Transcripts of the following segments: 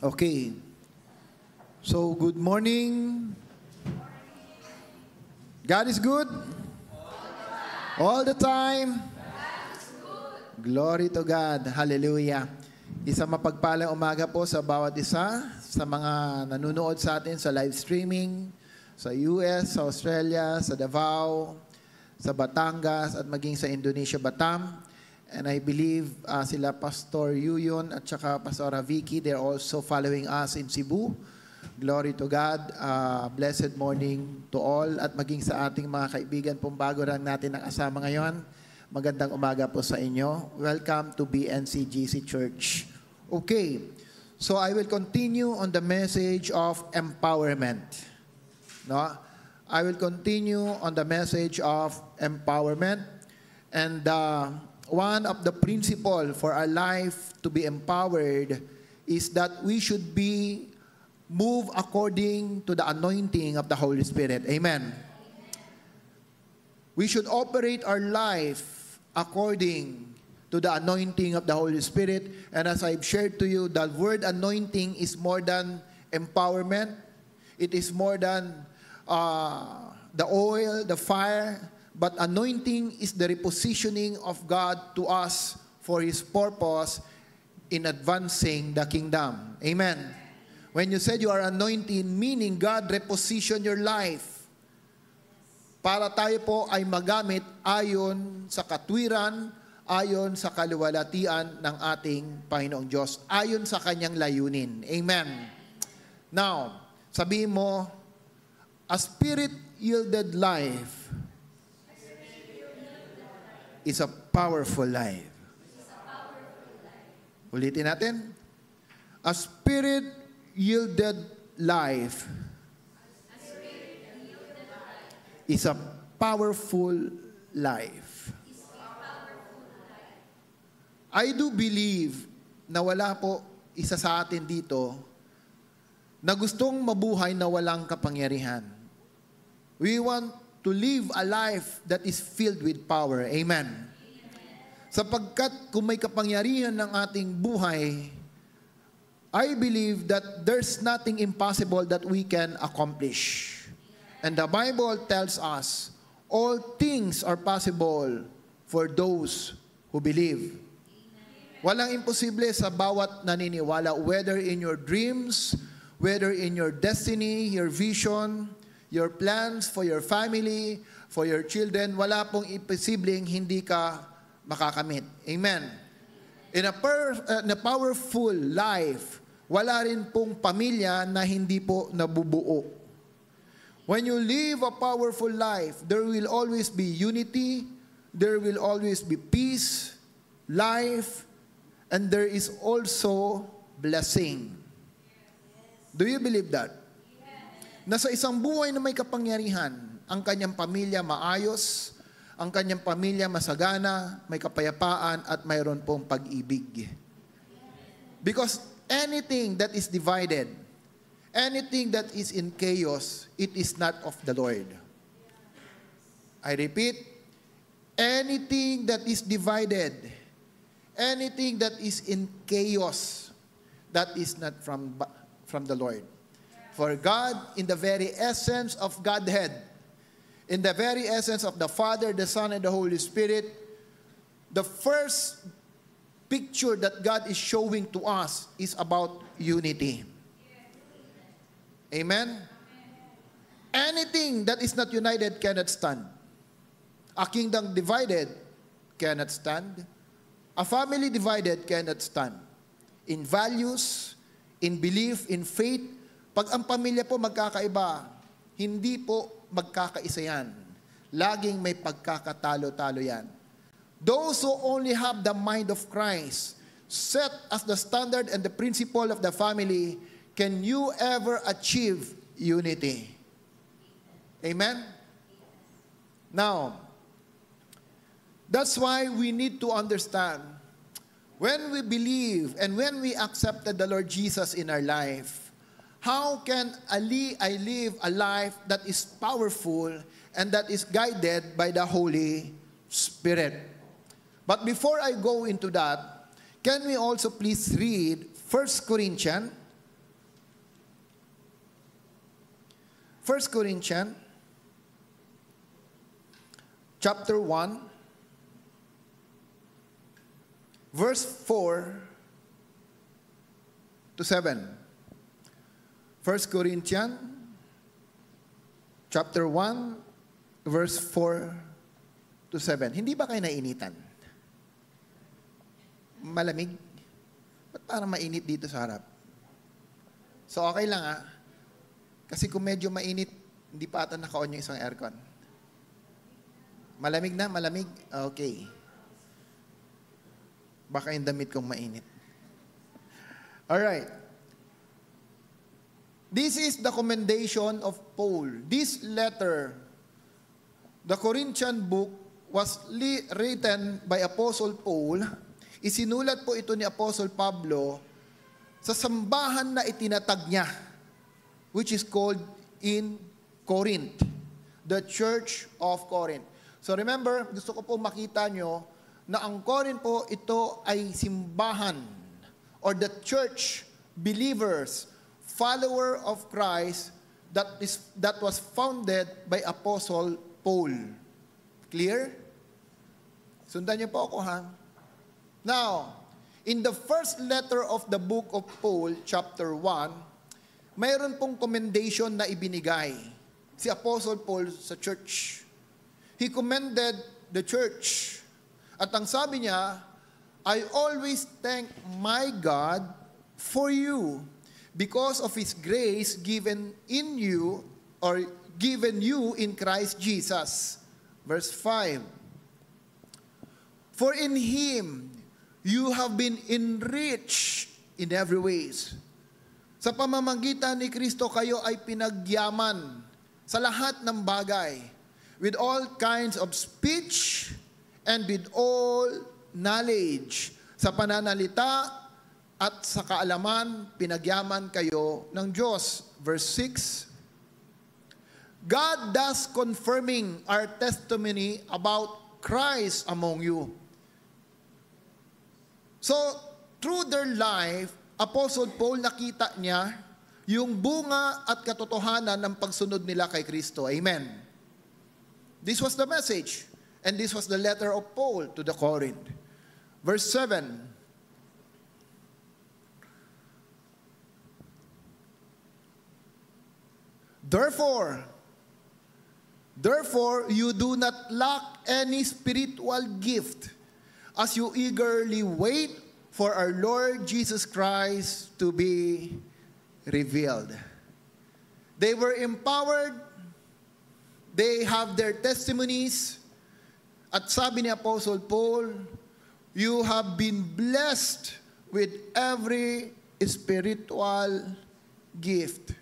Okay. So, good morning. God is good? All the time. Glory to God. Hallelujah. Isang mapagpalang umaga po sa bawat isa, sa mga nanonood sa atin sa live streaming, sa US, sa Australia, sa Davao, sa Batangas, at maging sa Indonesia, Batam. And I believe sila Pastor Yuyon at saka Pastora Vicky, they're also following us in Cebu. Glory to God. Blessed morning to all. At maging sa ating mga kaibigan pong bago lang natin nakasama ngayon, magandang umaga po sa inyo. Welcome to BNCGC Church. Okay, so I will continue on the message of empowerment. No? I will continue on the message of empowerment. And one of the principles for our life to be empowered is that we should be moved according to the anointing of the Holy Spirit. Amen. We should operate our life according to the anointing of the Holy Spirit. And as I've shared to you, the word anointing is more than empowerment. It is more than the oil, the fire. But anointing is the repositioning of God to us for His purpose in advancing the kingdom. Amen. When you said you are anointed, meaning God reposition your life para tayo po ay magamit ayon sa katwiran, ayon sa kaluwalhatian ng ating Panginoong Diyos, ayon sa Kanyang layunin. Amen. Now, sabihin mo, a spirit-yielded life is a powerful life. Ulitin natin. A spirit-yielded life is a powerful life. I do believe na wala po isa sa atin dito na gustong mabuhay na walang kapangyarihan. We want to live a life that is filled with power. Amen. Sapagkat kung may kapangyarihan ng ating buhay, I believe that there's nothing impossible that we can accomplish. And the Bible tells us, all things are possible for those who believe. Walang imposible sa bawat naniniwala, whether in your dreams, whether in your destiny, your vision, your plans for your family, for your children, wala pong imposibleng hindi ka makakamit. Amen. In a powerful life, wala rin pong pamilya na hindi po nabubuo. When you live a powerful life, there will always be unity, there will always be peace, life, and there is also blessing. Do you believe that? Na sa isang buhay na may kapangyarihan, ang kanyang pamilya maayos, ang kanyang pamilya masagana, may kapayapaan, at mayroon pong pag-ibig. Because anything that is divided, anything that is in chaos, it is not of the Lord. I repeat, anything that is divided, anything that is in chaos, that is not from the Lord. For God, in the very essence of Godhead, in the very essence of the Father, the Son, and the Holy Spirit, the first picture that God is showing to us is about unity. Amen? Anything that is not united cannot stand. A kingdom divided cannot stand. A family divided cannot stand. In values, in belief, in faith, pag ang pamilya po magkakaiba, hindi po magkakaisa yan. Laging may pagkakatalo-talo yan. Those who only have the mind of Christ, set as the standard and the principle of the family, can you ever achieve unity? Amen? Now, that's why we need to understand, when we believe and when we accepted the Lord Jesus in our life, how can I live a life that is powerful and that is guided by the Holy Spirit? But before I go into that, can we also please read 1 Corinthians 1 Corinthians chapter 1, verse 4 to 7. 1 Corinthians chapter 1, verse 4 to 7. Hindi ba kayo nainitan? Malamig? Ba't parang mainit dito sa harap? So okay lang ah. Kasi kung medyo mainit, hindi pa ata naka-on yung isang aircon. Malamig na? Malamig? Okay. Baka yung damit kong mainit. Alright. This is the commendation of Paul. This letter, the Corinthian book, was written by Apostle Paul. Isinulat po ito ni Apostle Pablo sa sambahan na itinatag niya, which is called in Corinth, the Church of Corinth. So remember, gusto ko po makita nyo na ang Corinth po, ito ay simbahan or the church, believers, follower of Christ that was founded by Apostle Paul. Clear? Sundan niyo po ako ha. Now, in the first letter of the book of Paul, chapter 1, mayroon pong commendation na ibinigay si Apostle Paul sa church. He commended the church. At ang sabi niya, I always thank my God for you because of His grace given in you or given you in Christ Jesus. Verse 5. For in Him you have been enriched in every ways. Sa pamamagitan ni Kristo kayo ay pinagyaman sa lahat ng bagay, with all kinds of speech and with all knowledge. Sa pananalita at sa kaalaman, pinagyaman kayo ng Diyos. Verse 6, God thus confirming our testimony about Christ among you. So, through their life, Apostle Paul nakita niya yung bunga at katotohanan ng pagsunod nila kay Kristo. Amen. This was the message. And this was the letter of Paul to the Corinth. Verse 7. Therefore, you do not lack any spiritual gift as you eagerly wait for our Lord Jesus Christ to be revealed. They were empowered. They have their testimonies. At sabi ni Apostle Paul, you have been blessed with every spiritual gift.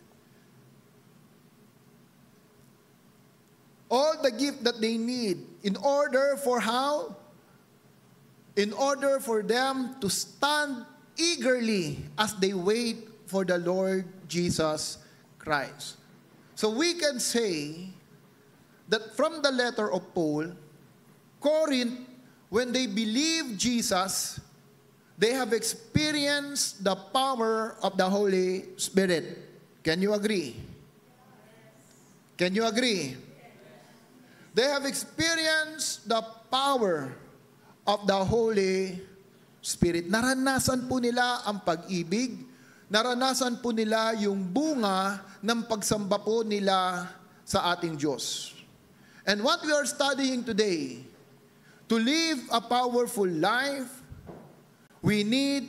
All the gift that they need in order for how? In order for them to stand eagerly as they wait for the Lord Jesus Christ. So we can say that from the letter of Paul, Corinth, when they believe Jesus, they have experienced the power of the Holy Spirit. Can you agree? Can you agree? They have experienced the power of the Holy Spirit. Naranasan po nila ang pag-ibig, naranasan po nila yung bunga ng pagsamba po nila sa ating Diyos. And what we are studying today, to live a powerful life, we need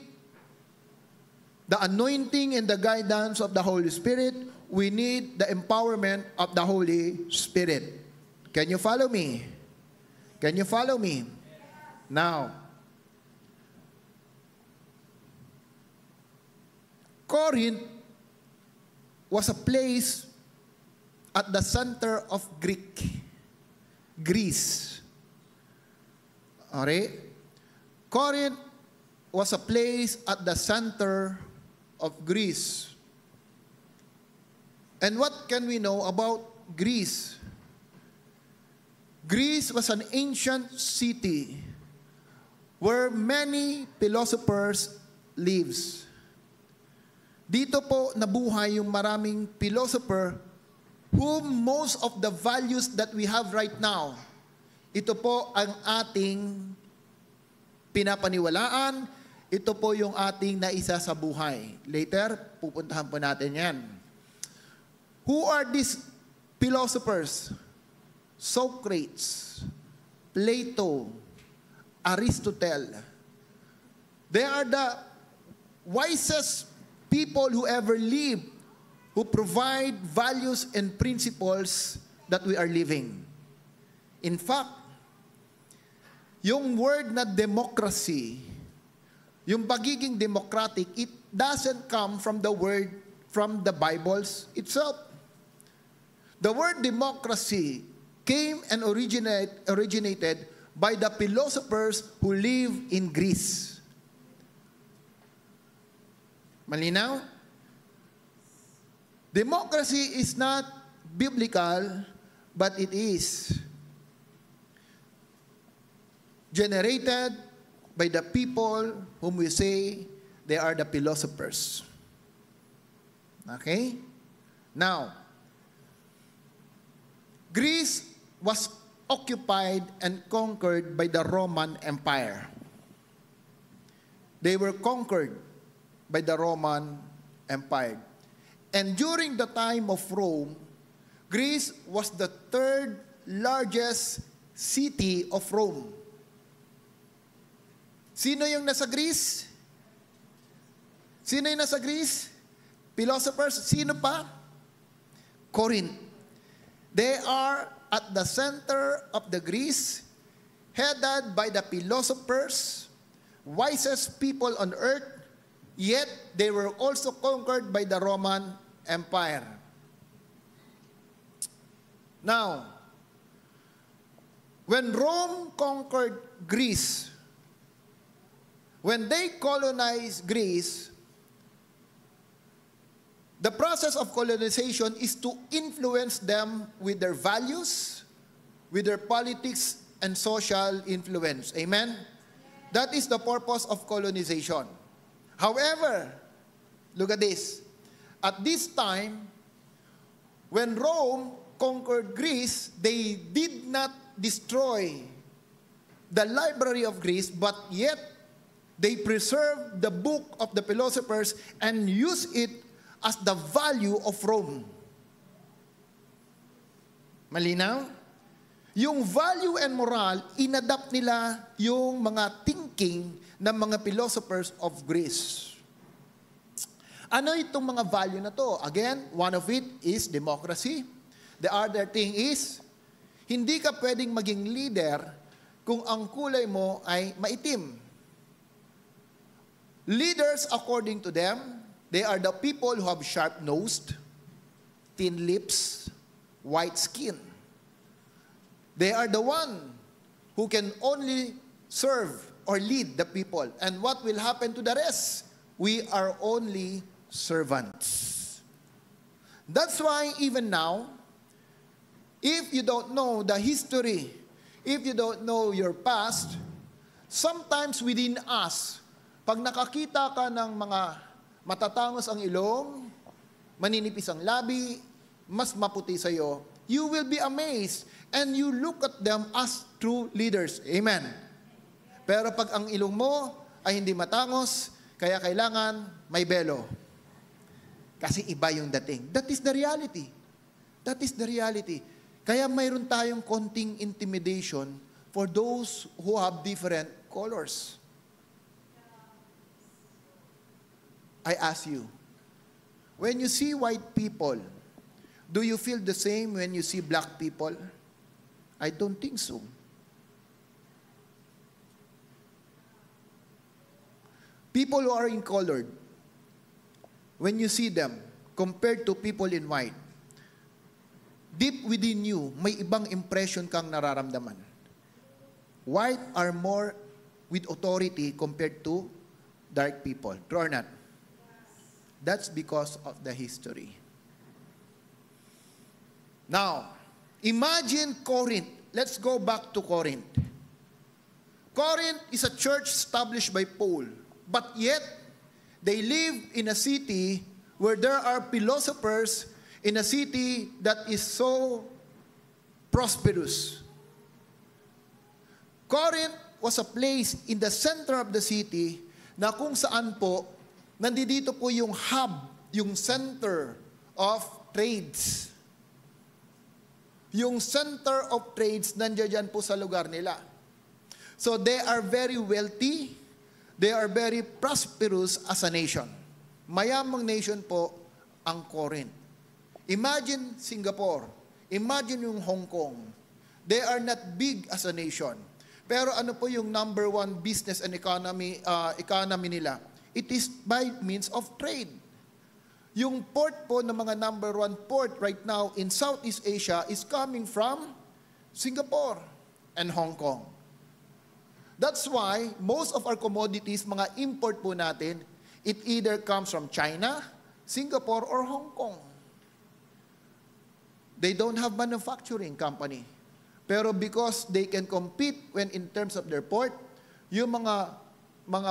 the anointing and the guidance of the Holy Spirit. We need the empowerment of the Holy Spirit. Can you follow me? Can you follow me? Now, Corinth was a place at the center of Greece. Okay? Corinth was a place at the center of Greece. And what can we know about Greece? Greece was an ancient city where many philosophers lives. Dito po nabuhay yung maraming philosopher whom most of the values that we have right now, ito po ang ating pinapaniwalaan, ito po yung ating naisa sa buhay. Later, pupuntahan po natin yan. Who are these philosophers? Socrates, Plato, Aristotle. They are the wisest people who ever lived, who provide values and principles that we are living. In fact, yung word na democracy, yung pagiging democratic, it doesn't come from the word, from the Bibles itself. The word democracy came and originated by the philosophers who live in Greece. Malinaw? Democracy is not biblical, but it is generated by the people whom we say they are the philosophers. Okay? Now, Greece was occupied and conquered by the Roman Empire. They were conquered by the Roman Empire. And during the time of Rome, Greece was the third largest city of Rome. Sino yung nasa Greece? Sino yung nasa Greece? Philosophers. Sino pa? Corinth. They are at the center of the Greece, headed by the philosophers, wisest people on earth, yet they were also conquered by the Roman Empire. Now, when Rome conquered Greece, when they colonized Greece, the process of colonization is to influence them with their values, with their politics, and social influence. Amen? That is the purpose of colonization. However, look at this. At this time, when Rome conquered Greece, they did not destroy the library of Greece, but yet they preserved the book of the philosophers and used it as the value of Rome. Malinaw? Yung value and moral, inadapt nila yung mga thinking ng mga philosophers of Greece. Ano itong mga value na to? Again, one of it is democracy. The other thing is, hindi ka pwedeng maging leader kung ang kulay mo ay maitim. Leaders, according to them, they are the people who have sharp-nosed, thin lips, white skin. They are the one who can only serve or lead the people. And what will happen to the rest? We are only servants. That's why even now, if you don't know the history, if you don't know your past, sometimes within us, pag nakakita ka ng mga matatangos ang ilong, maninipis ang labi, mas maputi sa iyo, you will be amazed and you look at them as true leaders. Amen. Pero pag ang ilong mo ay hindi matangos, kaya kailangan may belo. Kasi iba yung dating. That is the reality. That is the reality. Kaya mayroon tayong konting intimidation for those who have different colors. I ask you, when you see white people, do you feel the same when you see black people? I don't think so. People who are in colored, when you see them, compared to people in white, deep within you, may ibang impression kang nararamdaman. White are more with authority compared to dark people. True or not? That's because of the history. Now, imagine Corinth. Let's go back to Corinth. Corinth is a church established by Paul, but yet they live in a city where there are philosophers in a city that is so prosperous. Corinth was a place in the center of the city na kung saan po, nandito po yung hub, yung center of trades. Yung center of trades, nandiyan po sa lugar nila. So they are very wealthy, they are very prosperous as a nation. Mayamang nation po ang Corinth. Imagine Singapore, imagine yung Hong Kong. They are not big as a nation. Pero ano po yung number one business and economy nila? It is by means of trade. Yung port po ng mga number one port right now in Southeast Asia is coming from Singapore and Hong Kong. That's why most of our commodities, mga import po natin, it either comes from China, Singapore, or Hong Kong. They don't have manufacturing company. Pero because they can compete when in terms of their port, yung mga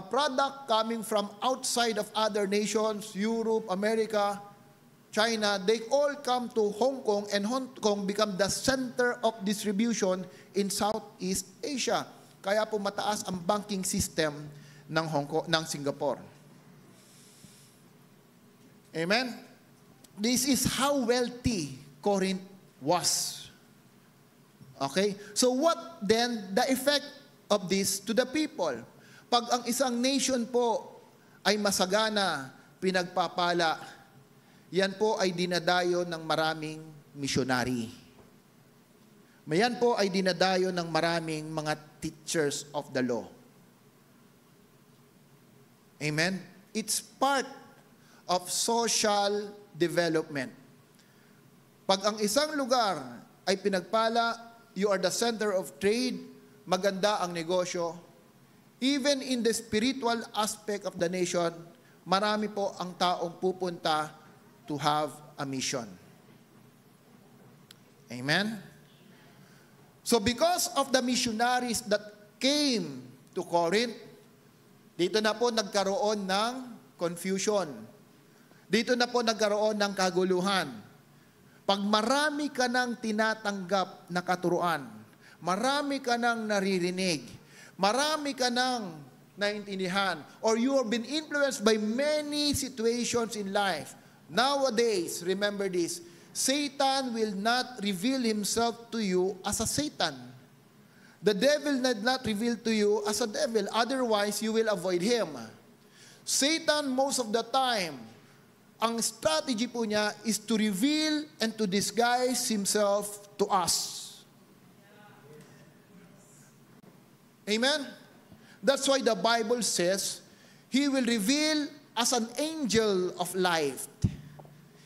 product coming from outside of other nations, Europe, America, China, they all come to Hong Kong, and Hong Kong become the center of distribution in Southeast Asia. Kaya po mataas ang banking system ng ng Singapore. Amen? This is how wealthy Corinth was. Okay? So what then the effect of this to the people? Pag ang isang nation po ay masagana, pinagpapala, yan po ay dinadayo ng maraming missionary. Yan po ay dinadayo ng maraming mga teachers of the law. Amen? It's part of social development. Pag ang isang lugar ay pinagpala, you are the center of trade, maganda ang negosyo. Even in the spiritual aspect of the nation, marami po ang taong pupunta to have a mission. Amen? So because of the missionaries that came to Corinth, dito na po nagkaroon ng confusion. Dito na po nagkaroon ng kaguluhan. Pag marami ka nang tinatanggap na katuruan, marami ka nang naririnig, marami ka nang naintindihan, or you have been influenced by many situations in life. Nowadays, remember this, Satan will not reveal himself to you as a Satan. The devil will not reveal to you as a devil, otherwise you will avoid him. Satan most of the time, ang strategy po niya is to reveal and to disguise himself to us. Amen? That's why the Bible says, he will reveal as an angel of light.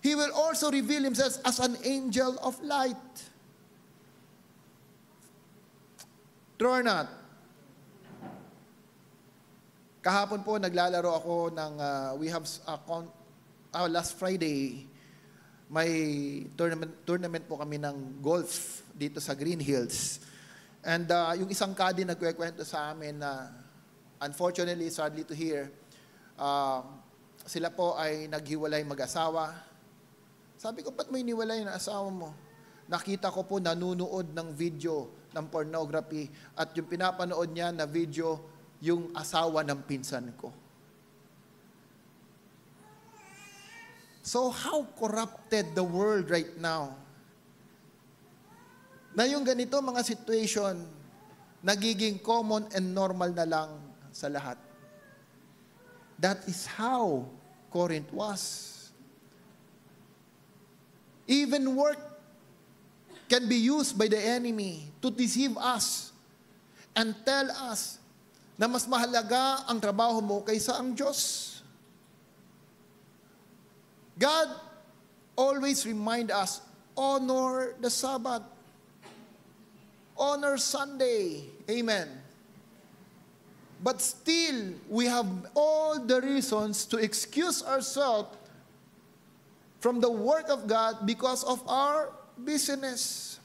He will also reveal himself as an angel of light. True or not? Kahapon po naglalaro ako ng, we have last Friday, may tournament po kami ng golf dito sa Green Hills. And yung isang caddy nagkukwento sa amin na, unfortunately, sadly to hear, sila po ay naghiwalay mag-asawa. Sabi ko, ba't may niwalay na asawa mo? Nakita ko po nanunood ng video ng pornography at yung pinapanood niya na video, yung asawa ng pinsan ko. So how corrupted the world right now? Na yung ganito mga situation, nagiging common and normal na lang sa lahat. That is how Corinth was. Even work can be used by the enemy to deceive us and tell us na mas mahalaga ang trabaho mo kaysa ang Diyos. God always remind us, honor the Sabbath. Honor Sunday. Amen. But still, we have all the reasons to excuse ourselves from the work of God because of our busyness.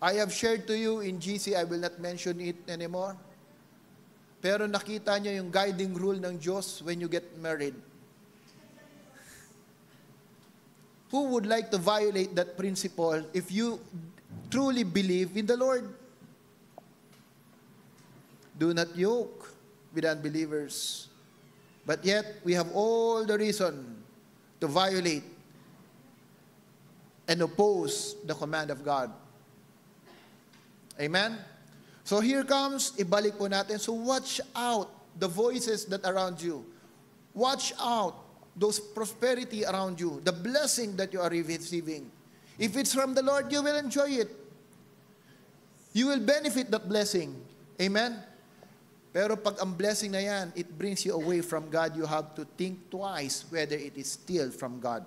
I have shared to you in GC, I will not mention it anymore. Pero nakita niyo yung guiding rule ng Diyos when you get married. who would like to violate that principle if you truly believe in the Lord? Do not yoke with unbelievers. But yet, we have all the reason to violate and oppose the command of God. Amen? So here comes, ibalik po natin. So watch out the voices that around you. Watch out those prosperity around you, the blessing that you are receiving. If it's from the Lord, you will enjoy it. You will benefit that blessing. Amen? Pero pag ang blessing na yan, it brings you away from God, you have to think twice whether it is still from God.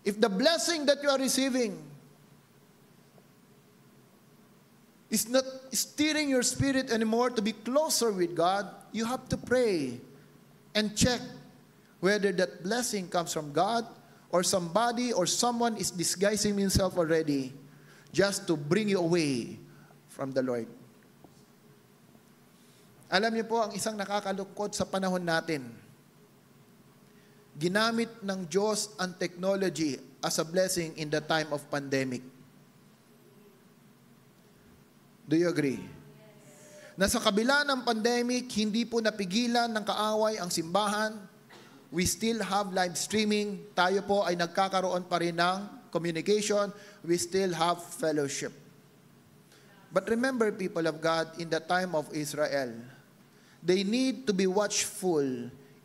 If the blessing that you are receiving is not steering your spirit anymore to be closer with God, you have to pray and check whether that blessing comes from God or somebody or someone is disguising himself already just to bring you away from the Lord. Alam niyo po, ang isang nakakalungkot sa panahon natin, ginamit ng Diyos ang technology as a blessing in the time of pandemic. Do you agree? Na sa kabila ng pandemic, hindi po napigilan ng kaaway ang simbahan. We still have live streaming. Tayo po ay nagkakaroon pa rin ng communication. We still have fellowship. But remember, people of God, in the time of Israel, they need to be watchful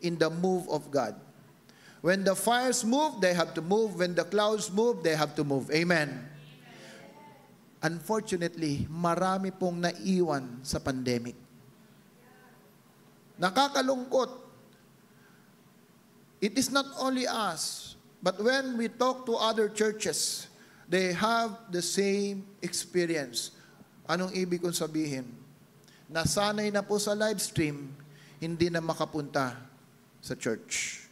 in the move of God. When the fires move, they have to move. When the clouds move, they have to move. Amen. Unfortunately, marami pong naiwan sa pandemic. Nakakalungkot. It is not only us, but when we talk to other churches, they have the same experience. Anong ibig kong sabihin? Nasanay na po sa live stream, hindi na makapunta sa church.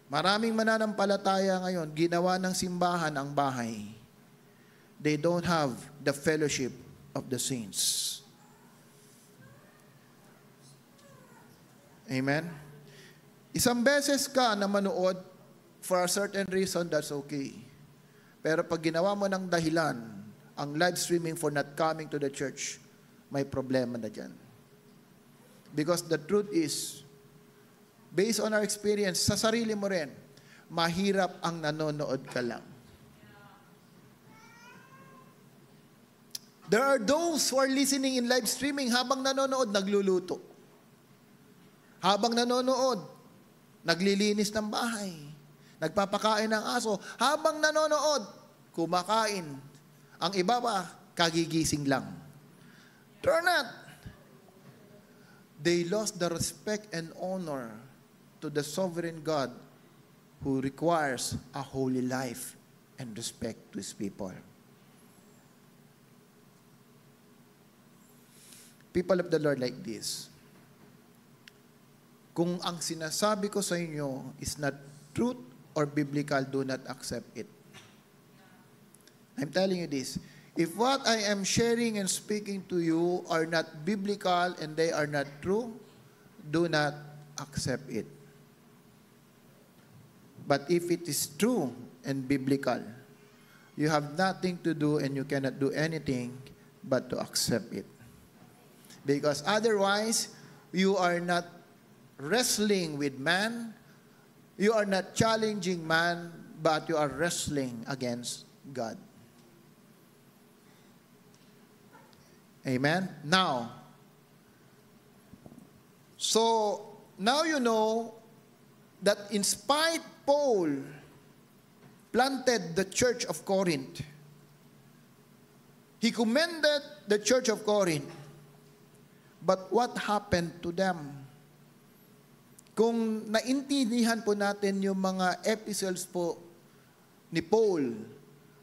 Maraming mananampalataya ngayon, ginawa ng simbahan ang bahay. They don't have the fellowship of the saints. Amen? Isang beses ka na manood, for a certain reason, that's okay. Pero pag ginawa mo ng dahilan, ang live streaming for not coming to the church, may problema na dyan. Because the truth is, based on our experience, sa sarili mo rin, mahirap ang nanonood ka lang. There are those who are listening in live streaming habang nanonood, nagluluto. Habang nanonood, naglilinis ng bahay. Nagpapakain ng aso. Habang nanonood, kumakain. Ang iba pa, kagigising lang. Turn not. They lost the respect and honor to the sovereign God who requires a holy life and respect to His people. People of the Lord like this. Kung ang sinasabi ko sa inyo is not truth or biblical, do not accept it. I'm telling you this. If what I am sharing and speaking to you are not biblical and they are not true, do not accept it. But if it is true and biblical, you have nothing to do and you cannot do anything but to accept it. Because otherwise, you are not wrestling with man, you are not challenging man, but you are wrestling against God. Amen? Now, so now you know that in spite Paul planted the church of Corinth, he commended the church of Corinth. But what happened to them? Kung naintindihan po natin yung mga epistles po ni Paul,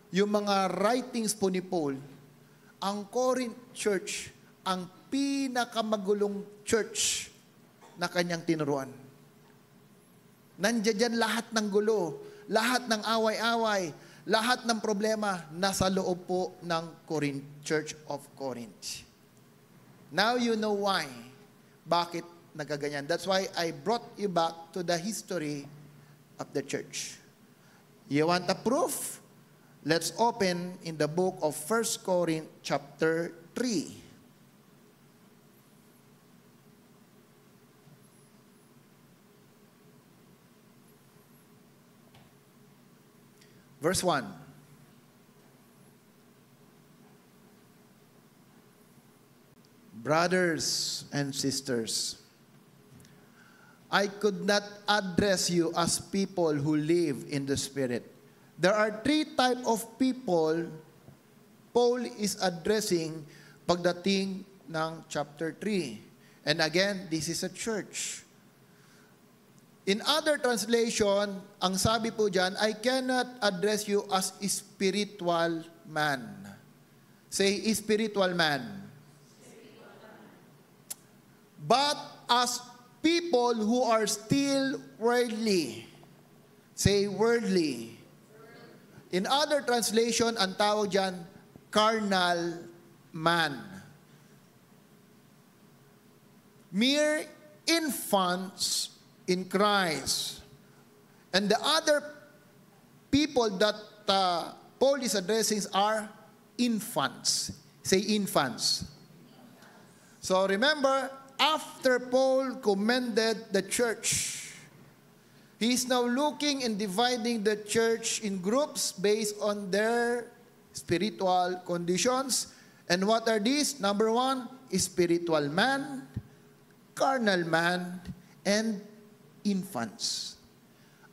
yung mga writings po ni Paul, ang Corinth church, ang pinakamagulong church na kanyang tinuruan. Nandiyan dyan lahat ng gulo, lahat ng away-away, lahat ng problema nasa loob po ng Corinth, Church of Corinth. Now you know why. Bakit nagaganyan. That's why I brought you back to the history of the church. You want a proof? Let's open in the book of 1 Corinthians chapter 3. Verse 1. Brothers and sisters, I could not address you as people who live in the Spirit. There are three types of people Paul is addressing pagdating ng chapter 3. And again, this is a church. In other translation, ang sabi po dyan, I cannot address you as spiritual man. Say, spiritual man. But as people who are still worldly. Say, worldly. In other translation, ang tawag dyan, carnal man. Mere infants in Christ. And the other people that Paul is addressing are infants. Say infants. So remember, after Paul commended the church, he is now looking and dividing the church in groups based on their spiritual conditions. And what are these? Number 1, spiritual man, carnal man, and infants.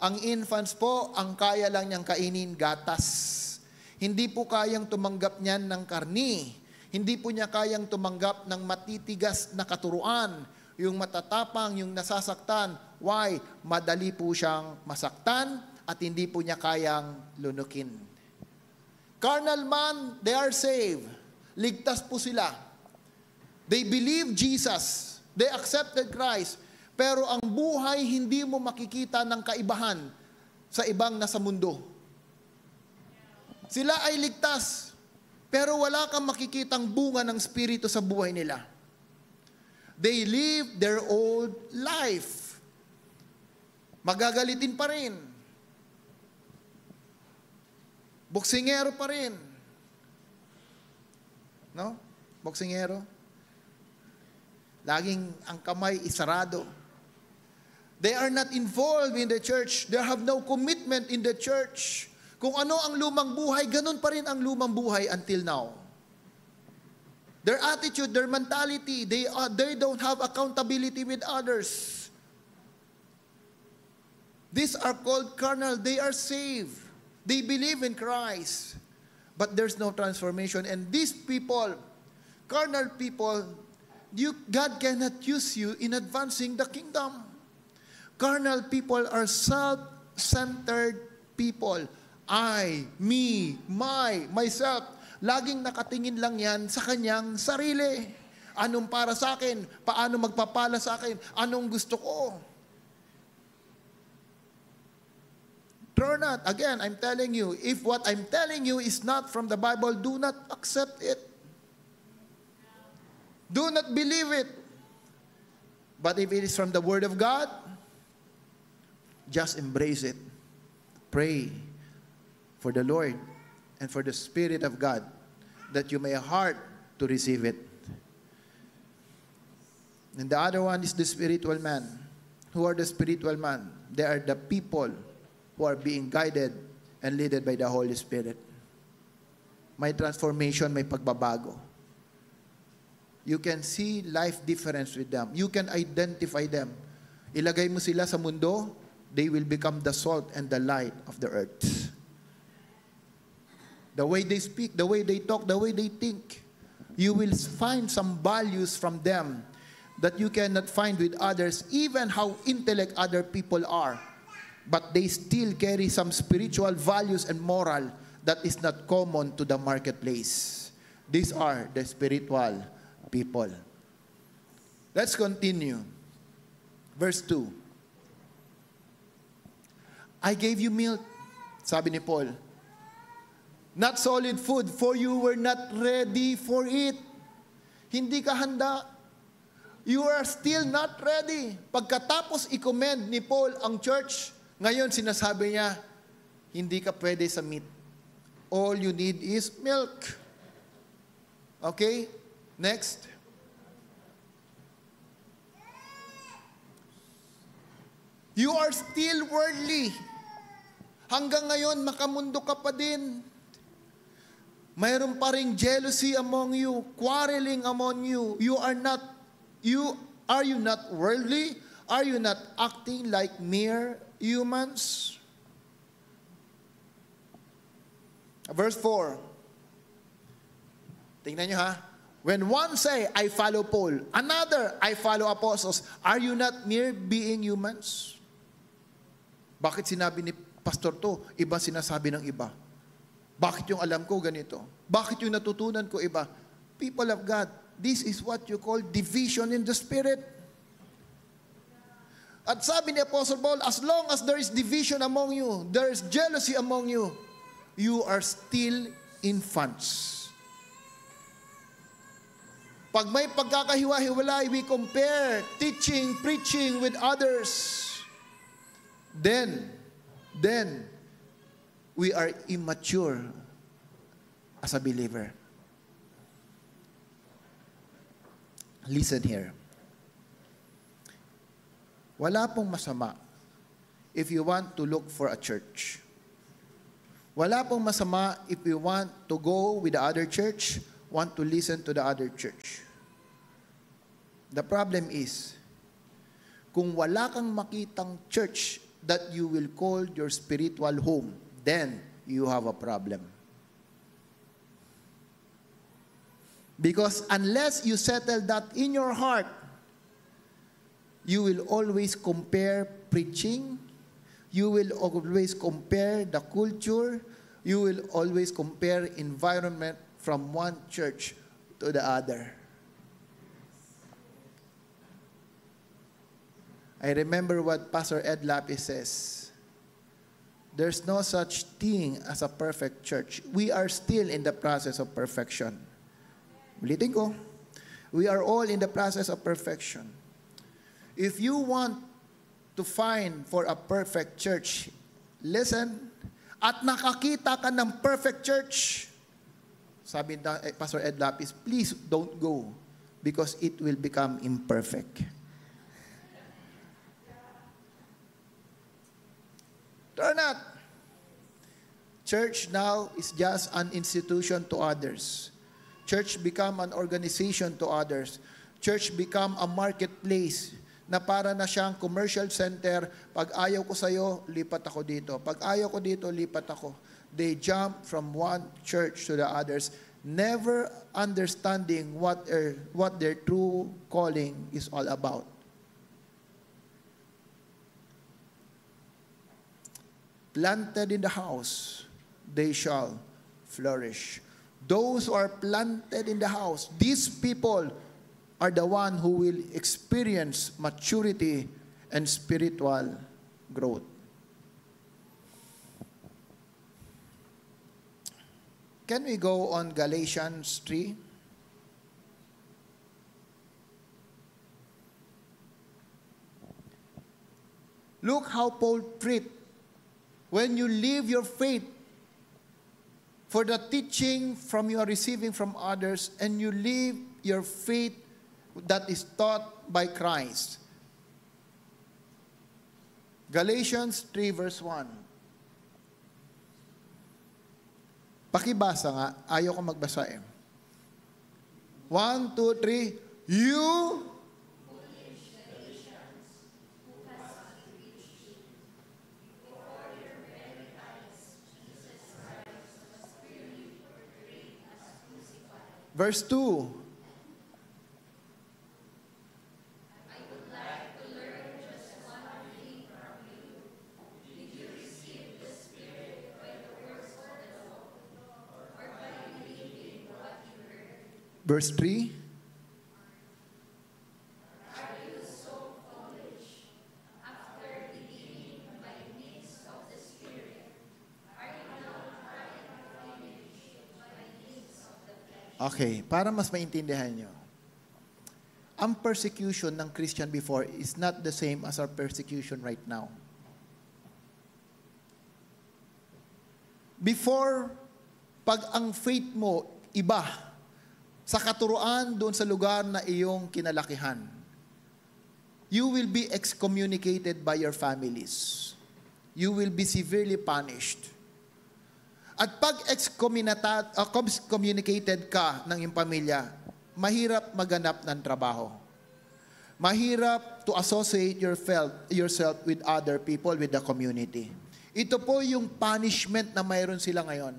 Ang infants po, ang kaya lang niyang kainin gatas. Hindi po kayang tumanggap niyan ng karni. Hindi po niya kayang tumanggap ng matitigas na katuruan. Yung matatapang, yung nasasaktan. Why? Madali po siyang masaktan at hindi po niya kayang lunukin. Carnal man, they are saved. Ligtas po sila. They believe Jesus. They accepted Christ. Pero ang buhay, hindi mo makikita ng kaibahan sa ibang nasa mundo. Sila ay ligtas, pero wala kang makikitang bunga ng Espiritu sa buhay nila. They live their old life. Magagalitin pa rin. Boksingero pa rin. No? Boksingero. Laging ang kamay isarado. They are not involved in the church. They have no commitment in the church. Kung ano ang lumang buhay, ganun pa rin ang lumang buhay until now. Their attitude, their mentality, they don't have accountability with others. These are called carnal. They are saved. They believe in Christ. But there's no transformation. And these people, carnal people, God cannot use you in advancing the kingdom. Carnal people are self-centered people. I, me, myself. Laging nakatingin lang yan sa kanyang sarili. Anong para sa akin? Paano magpapala sa akin? Anong gusto ko? Do not, again, I'm telling you, if what I'm telling you is not from the Bible, do not accept it. Do not believe it. But if it is from the Word of God, just embrace it. Pray for the Lord and for the Spirit of God that you may have heart to receive it. And the other one is the spiritual man. Who are the spiritual man? They are the people who are being guided and led by the Holy Spirit. May transformation, may pagbabago. You can see life difference with them. You can identify them. Ilagay mo sila sa mundo, they will become the salt and the light of the earth. The way they speak, the way they talk, the way they think, you will find some values from them that you cannot find with others, even how intellect other people are. But they still carry some spiritual values and moral that is not common to the marketplace. These are the spiritual people. Let's continue. Verse 2. I gave you milk, sabi ni Paul. Not solid food, for you were not ready for it. Hindi ka handa. You are still not ready. Pagkatapos i-commend ni Paul ang church, ngayon sinasabi niya, hindi ka pwede sa meat. All you need is milk. Okay? Next. You are still worldly. Hanggang ngayon, makamundo ka pa din. Mayroon pa ring jealousy among you, quarreling among you. Are you not worldly? Are you not acting like mere humans? Verse 4. Tingnan nyo ha. When one say, I follow Paul, another, I follow apostles, are you not mere being humans? Bakit sinabi ni pastor to? Iba sinasabi ng iba. Bakit yung alam ko ganito? Bakit yung natutunan ko iba? People of God, this is what you call division in the Spirit. At sabi ni Apostle Paul, as long as there is division among you, there is jealousy among you, you are still infants. Pag may pagkakahiwa-hiwalay, we compare teaching, preaching with others. Then, we are immature as a believer. Listen here. Wala pong masama if you want to look for a church. Wala pong masama if you want to go with the other church, want to listen to the other church. The problem is, kung wala kang makitang church that you will call your spiritual home, then you have a problem. Because unless you settle that in your heart, you will always compare preaching, you will always compare the culture, you will always compare environment from one church to the other. I remember what Pastor Ed Lapis says. There's no such thing as a perfect church. We are still in the process of perfection. Ulitin ko. We are all in the process of perfection. If you want to find for a perfect church, listen, at nakakita ka ng perfect church, sabi na Pastor Ed Lapis, please don't go because it will become imperfect. Or not. Church now is just an institution to others. Church become an organization to others. Church become a marketplace na para na siyang commercial center. Pag ayaw ko sa'yo, lipat ako dito. Pag ayaw ko dito, lipat ako. They jump from one church to the others, never understanding what their true calling is all about. Planted in the house, they shall flourish. Those who are planted in the house, these people are the one who will experience maturity and spiritual growth. Can we go on Galatians 3? Look how Paul treats when you leave your faith for the teaching from you are receiving from others, and you leave your faith that is taught by Christ. Galatians 3 verse 1. Pakibasa nga. Ayaw ko magbasa eh. 1, 2, 3. You Verse 2. I would like to learn just one thing from you. Did you receive the Spirit by the works of the law, or by believing what you heard? Verse 3. Are you so foolish? After beginning by means of the Spirit, are you now trying to finish by means of the flesh? Okay, para mas maintindihan nyo. ang persecution ng Christian before is not the same as our persecution right now. Before, pag ang faith mo iba sa katuruan doon sa lugar na iyong kinalakihan, you will be excommunicated by your families. You will be severely punished. At pag excommunicated ka ng iyong pamilya, mahirap maganap ng trabaho. Mahirap to associate yourself with other people, with the community. Ito po yung punishment na mayroon sila ngayon.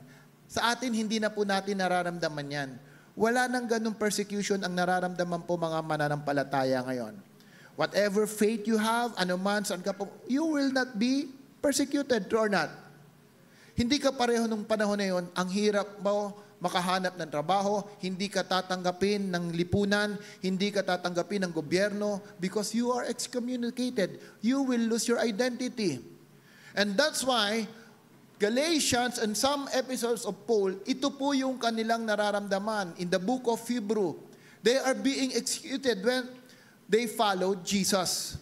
Sa atin, hindi na po natin nararamdaman yan. Wala nang ganung persecution ang nararamdaman po mga mananampalataya ngayon. Whatever faith you have, anuman, saan ka po, you will not be persecuted, true or not? Hindi ka pareho nung panahon na yun, ang hirap mo makahanap ng trabaho, hindi ka tatanggapin ng lipunan, hindi ka tatanggapin ng gobyerno because you are excommunicated. You will lose your identity. And that's why Galatians and some episodes of Paul, ito po yung kanilang nararamdaman in the book of Hebrew. They are being executed when they followed Jesus.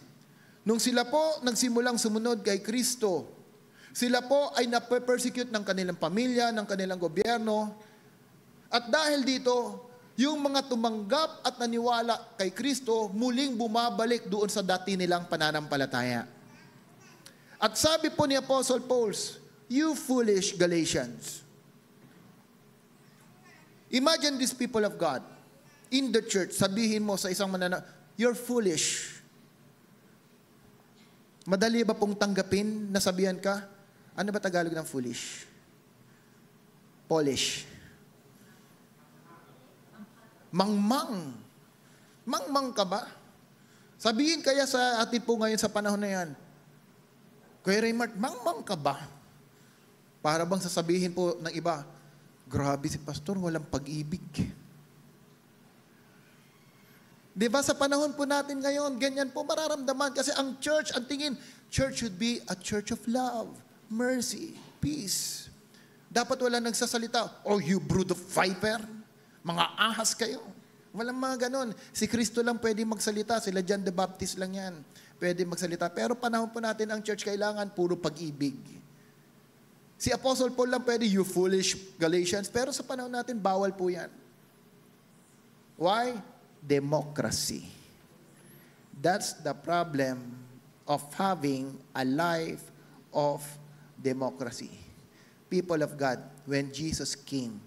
Nung sila po nagsimulang sumunod kay Kristo, sila po ay nape-persecute ng kanilang pamilya, ng kanilang gobyerno. At dahil dito, yung mga tumanggap at naniwala kay Kristo, muling bumabalik doon sa dati nilang pananampalataya. At sabi po ni Apostle Paul, you foolish Galatians. Imagine these people of God in the church, sabihin mo sa isang you're foolish. Madali ba pong tanggapin na sabihan ka? Ano ba Tagalog ng foolish? Polish. Mangmang. Mangmang ka ba? Sabihin kaya sa atin po ngayon sa panahon na yan, Kuya Raymart, mangmang ka ba? Para bang sasabihin po ng iba, grabe si pastor, walang pag-ibig. Diba sa panahon po natin ngayon, ganyan po mararamdaman. Kasi ang church, ang tingin, church should be a church of love, mercy, peace. Dapat wala nagsasalita, oh you brood of viper, mga ahas kayo. Walang mga ganon. Si Kristo lang pwede magsalita, sila John the Baptist lang yan. Pwede magsalita. Pero panahon po natin, ang church kailangan puro pag-ibig. Si Apostle Paul lang pwede, you foolish Galatians. Pero sa panahon natin, bawal po yan. Why? Democracy. That's the problem of having a life of democracy. People of God, when Jesus came,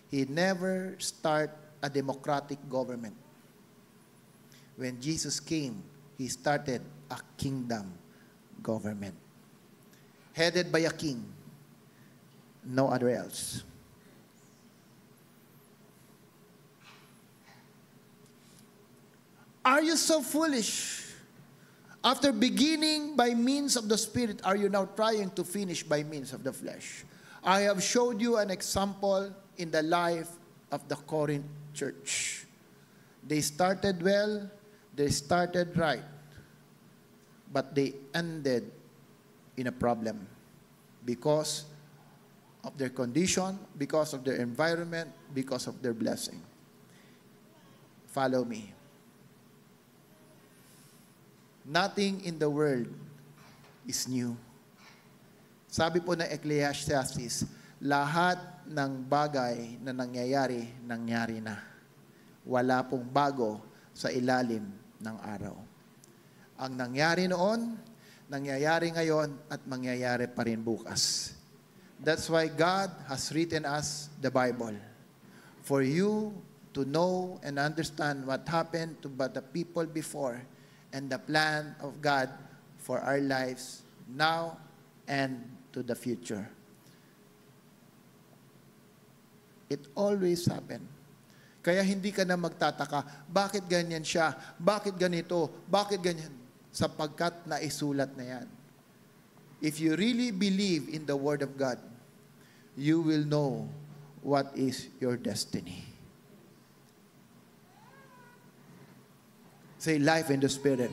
He never started a democratic government. When Jesus came, He started a kingdom government. Headed by a king. No other else. Are you so foolish? After beginning by means of the Spirit, are you now trying to finish by means of the flesh? I have showed you an example in the life of the Corinth church. They started well, they started right, but they ended in a problem because of their condition, because of their environment, because of their blessing. Follow me. Nothing in the world is new. Sabi po ng Ecclesiastes, lahat ng bagay na nangyayari, nangyari na. Wala pong bago sa ilalim ng araw. Ang nangyari noon, nangyayari ngayon, at mangyayari pa rin bukas. That's why God has written us the Bible. For you to know and understand what happened to the people before and the plan of God for our lives now and to the future. It always happen. Kaya hindi ka na magtataka, bakit ganyan siya? Bakit ganito? Bakit ganyan? Sapagkat naisulat na yan. If you really believe in the Word of God, you will know what is your destiny. Say, life in the Spirit.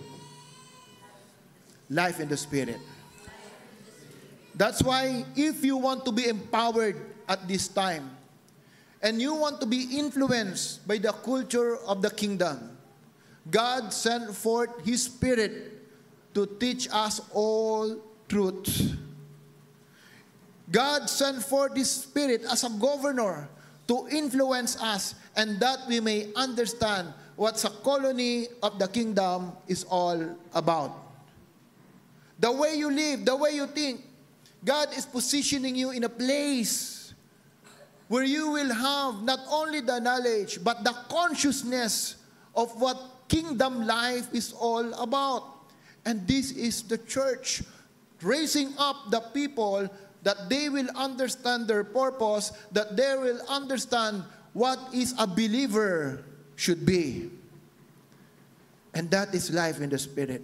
Life in the Spirit. That's why if you want to be empowered at this time, and you want to be influenced by the culture of the kingdom, God sent forth His Spirit to teach us all truth. God sent forth His Spirit as a governor to influence us, and that we may understand what the colony of the kingdom is all about. The way you live, the way you think, God is positioning you in a place where you will have not only the knowledge, but the consciousness of what kingdom life is all about. And this is the church, raising up the people that they will understand their purpose, that they will understand what is a believer should be. And that is life in the Spirit.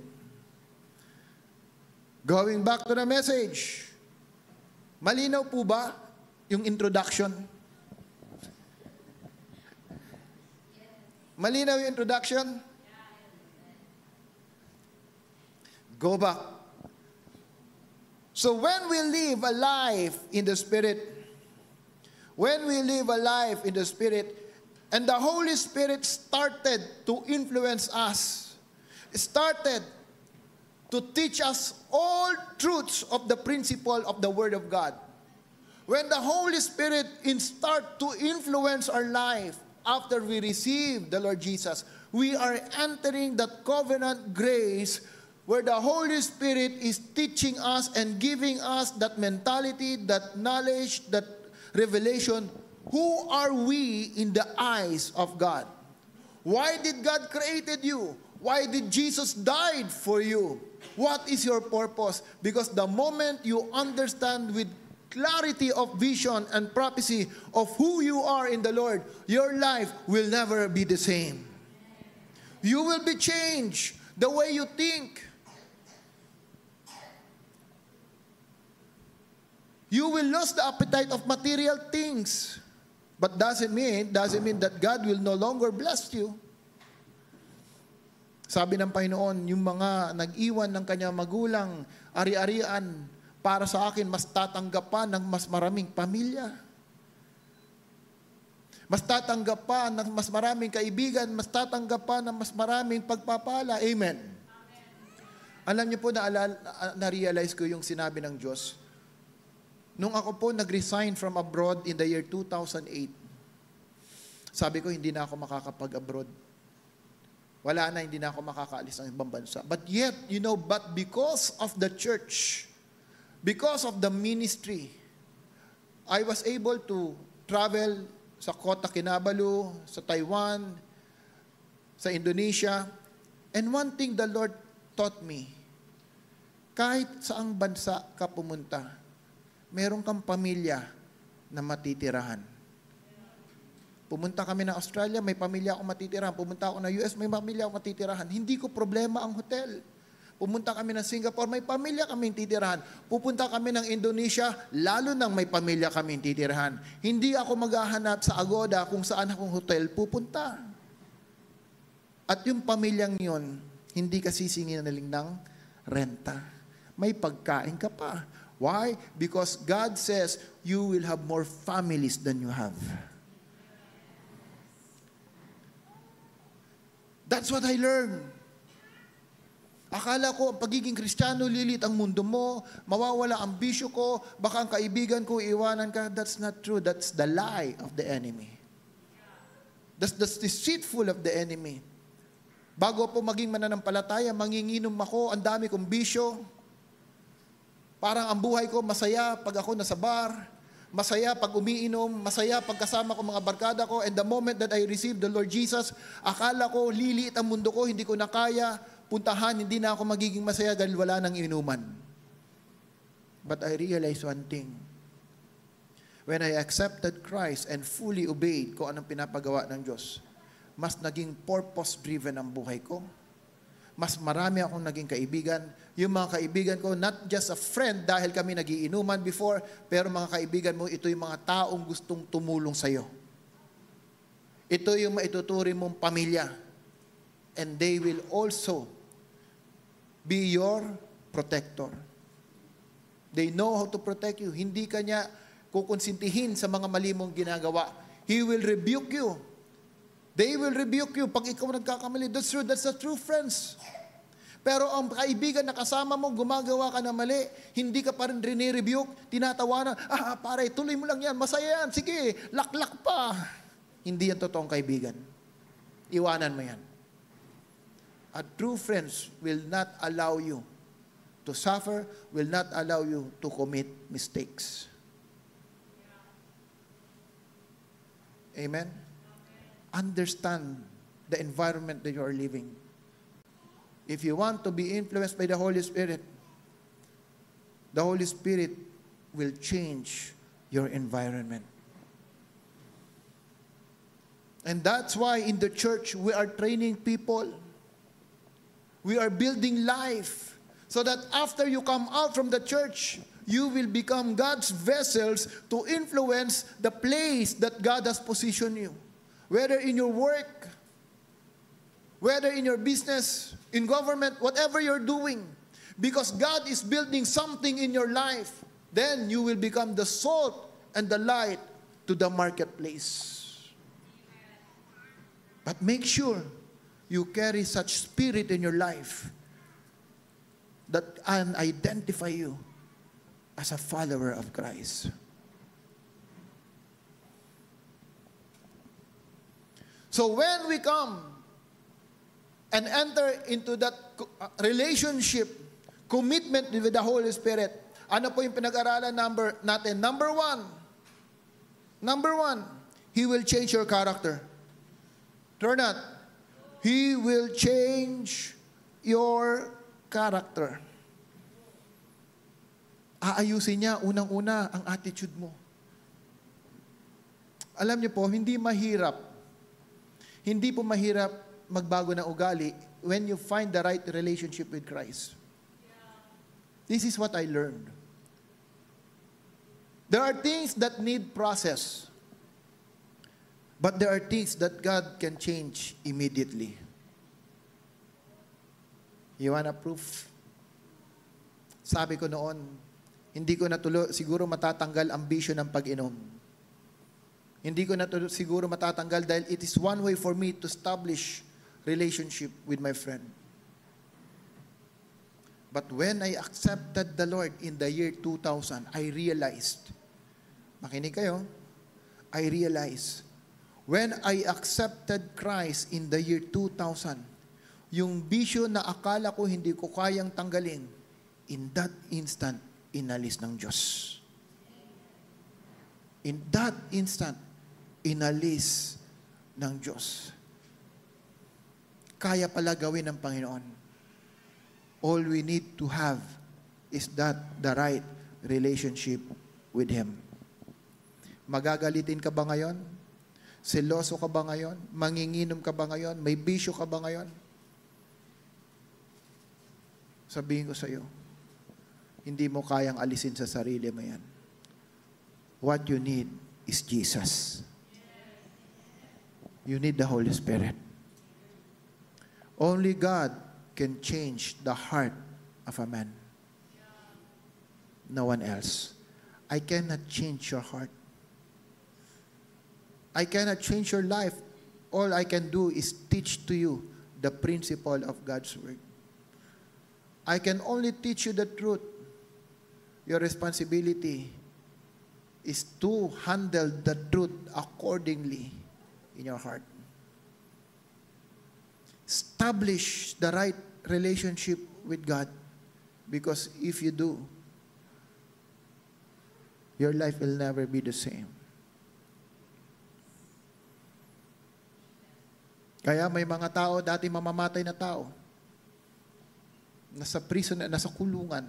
Going back to the message, malinaw po ba yung introduction? Malinaw yung introduction? Go back. So when we live a life in the Spirit, when we live a life in the Spirit, and the Holy Spirit started to influence us, started to teach us all truths of the principle of the Word of God. When the Holy Spirit start to influence our life after we receive the Lord Jesus, we are entering that covenant grace where the Holy Spirit is teaching us and giving us that mentality, that knowledge, that revelation. Who are we in the eyes of God? Why did God created you? Why did Jesus died for you? What is your purpose? Because the moment you understand with clarity of vision and prophecy of who you are in the Lord, your life will never be the same. You will be changed the way you think. You will lose the appetite of material things. But doesn't mean that God will no longer bless you. Sabi ng Panginoon, yung mga nag-iwan ng kanyang magulang, ari-arian, para sa akin, mas tatanggap pa ng mas maraming pamilya. Mas tatanggap pa ng mas maraming kaibigan, mas tatanggap pa ng mas maraming pagpapala. Amen. Alam niyo po, na-realize ko yung sinabi ng Diyos. Nung ako po nag-resign from abroad in the year 2008, sabi ko, hindi na ako makakapag-abroad. Wala na, hindi na ako makakaalis ng ibang bansa. But yet, but because of the church, because of the ministry, I was able to travel sa Kota Kinabalu, sa Taiwan, sa Indonesia. And one thing the Lord taught me, kahit saang bansa ka pumunta, meron kang pamilya na matitirahan. Pumunta kami ng Australia, may pamilya akong matitirahan. Pumunta ako ng US, may pamilya akong matitirahan. Hindi ko problema ang hotel. Pumunta kami ng Singapore, may pamilya kaming titirahan. Pupunta kami ng Indonesia, lalo nang may pamilya kaming titirahan. Hindi ako maghahanap sa Agoda kung saan akong hotel pupunta. At yung pamilyang yon, hindi ka sisingin ng renta. May pagkain ka pa. Why? Because God says, you will have more families than you have. That's what I learned. Akala ko, ang pagiging Kristiyano, lilit ang mundo mo, mawawala ang bisyo ko, baka ang kaibigan ko, iwanan ka. That's not true. That's the lie of the enemy. That's deceitful of the enemy. Bago po maging mananampalataya, manginginom ako, ang dami kong bisyo. Parang ang buhay ko masaya pag ako nasa bar, masaya pag umiinom, masaya pag kasama ko mga barkada ko, and the moment that I received the Lord Jesus, akala ko liliit ang mundo ko, hindi ko na kaya puntahan, hindi na ako magiging masaya dahil wala nang inuman. But I realized one thing. When I accepted Christ and fully obeyed kung anong pinapagawa ng Diyos, mas naging purpose-driven ang buhay ko. Mas marami akong naging kaibigan. Yung mga kaibigan ko, not just a friend dahil kami nagiinuman before, pero mga kaibigan mo, ito yung mga taong gustong tumulong sa'yo. Ito yung maituturing mong pamilya. And they will also be your protector. They know how to protect you. Hindi ka niya kukonsintihin sa mga mali mong ginagawa. He will rebuke you. They will rebuke you pag ikaw nagkakamali. That's true. That's the true friends. Pero ang kaibigan na kasama mo, gumagawa ka na mali, hindi ka pa rin rini-rebuke, tinatawanan, pare, tuloy mo lang yan, masaya yan, sige, laklak pa. Hindi yan totoong kaibigan. Iwanan mo yan. A true friends will not allow you to suffer, will not allow you to commit mistakes. Amen? Understand the environment that you are living. If you want to be influenced by the Holy Spirit will change your environment. And that's why in the church, we are training people. We are building life so that after you come out from the church, you will become God's vessels to influence the place that God has positioned you. Whether in your work, whether in your business, in government, whatever you're doing. Because God is building something in your life, then you will become the salt and the light to the marketplace. But make sure you carry such spirit in your life that can identify you as a follower of Christ. So when we come and enter into that relationship, commitment with the Holy Spirit, ano po yung pinag-aralan natin? Number one, He will change your character. Turn that. He will change your character. Aayusin niya, unang-una, ang attitude mo. Alam niyo po, hindi po mahirap magbago ng ugali when you find the right relationship with Christ. This is what I learned. There are things that need process. But there are things that God can change immediately. You want a proof? Sabi ko noon, hindi ko siguro matatanggal ang bisyo ng pag-inom. Hindi ko siguro matatanggal dahil it is one way for me to establish relationship with my friend. But when I accepted the Lord in the year 2000, I realized, makinig kayo, I realized, when I accepted Christ in the year 2000, yung bisyo na akala ko hindi ko kayang tanggalin, in that instant, inalis ng Diyos. In that instant, inalis ng Diyos. Kaya pala gawin ng Panginoon. All we need to have is the right relationship with Him. Magagalitin ka ba ngayon? Seloso ka ba ngayon? Manginginom ka ba ngayon? May bisyo ka ba ngayon? Sabihin ko sa iyo, hindi mo kayang alisin sa sarili mo yan. What you need is Jesus. You need the Holy Spirit. Only God can change the heart of a man. No one else. I cannot change your heart. I cannot change your life. All I can do is teach to you the principle of God's Word. I can only teach you the truth. Your responsibility is to handle the truth accordingly in your heart. Establish the right relationship with God, because if you do, your life will never be the same. Kaya may mga tao, dati mamamatay na tao, nasa prison, nasa kulungan,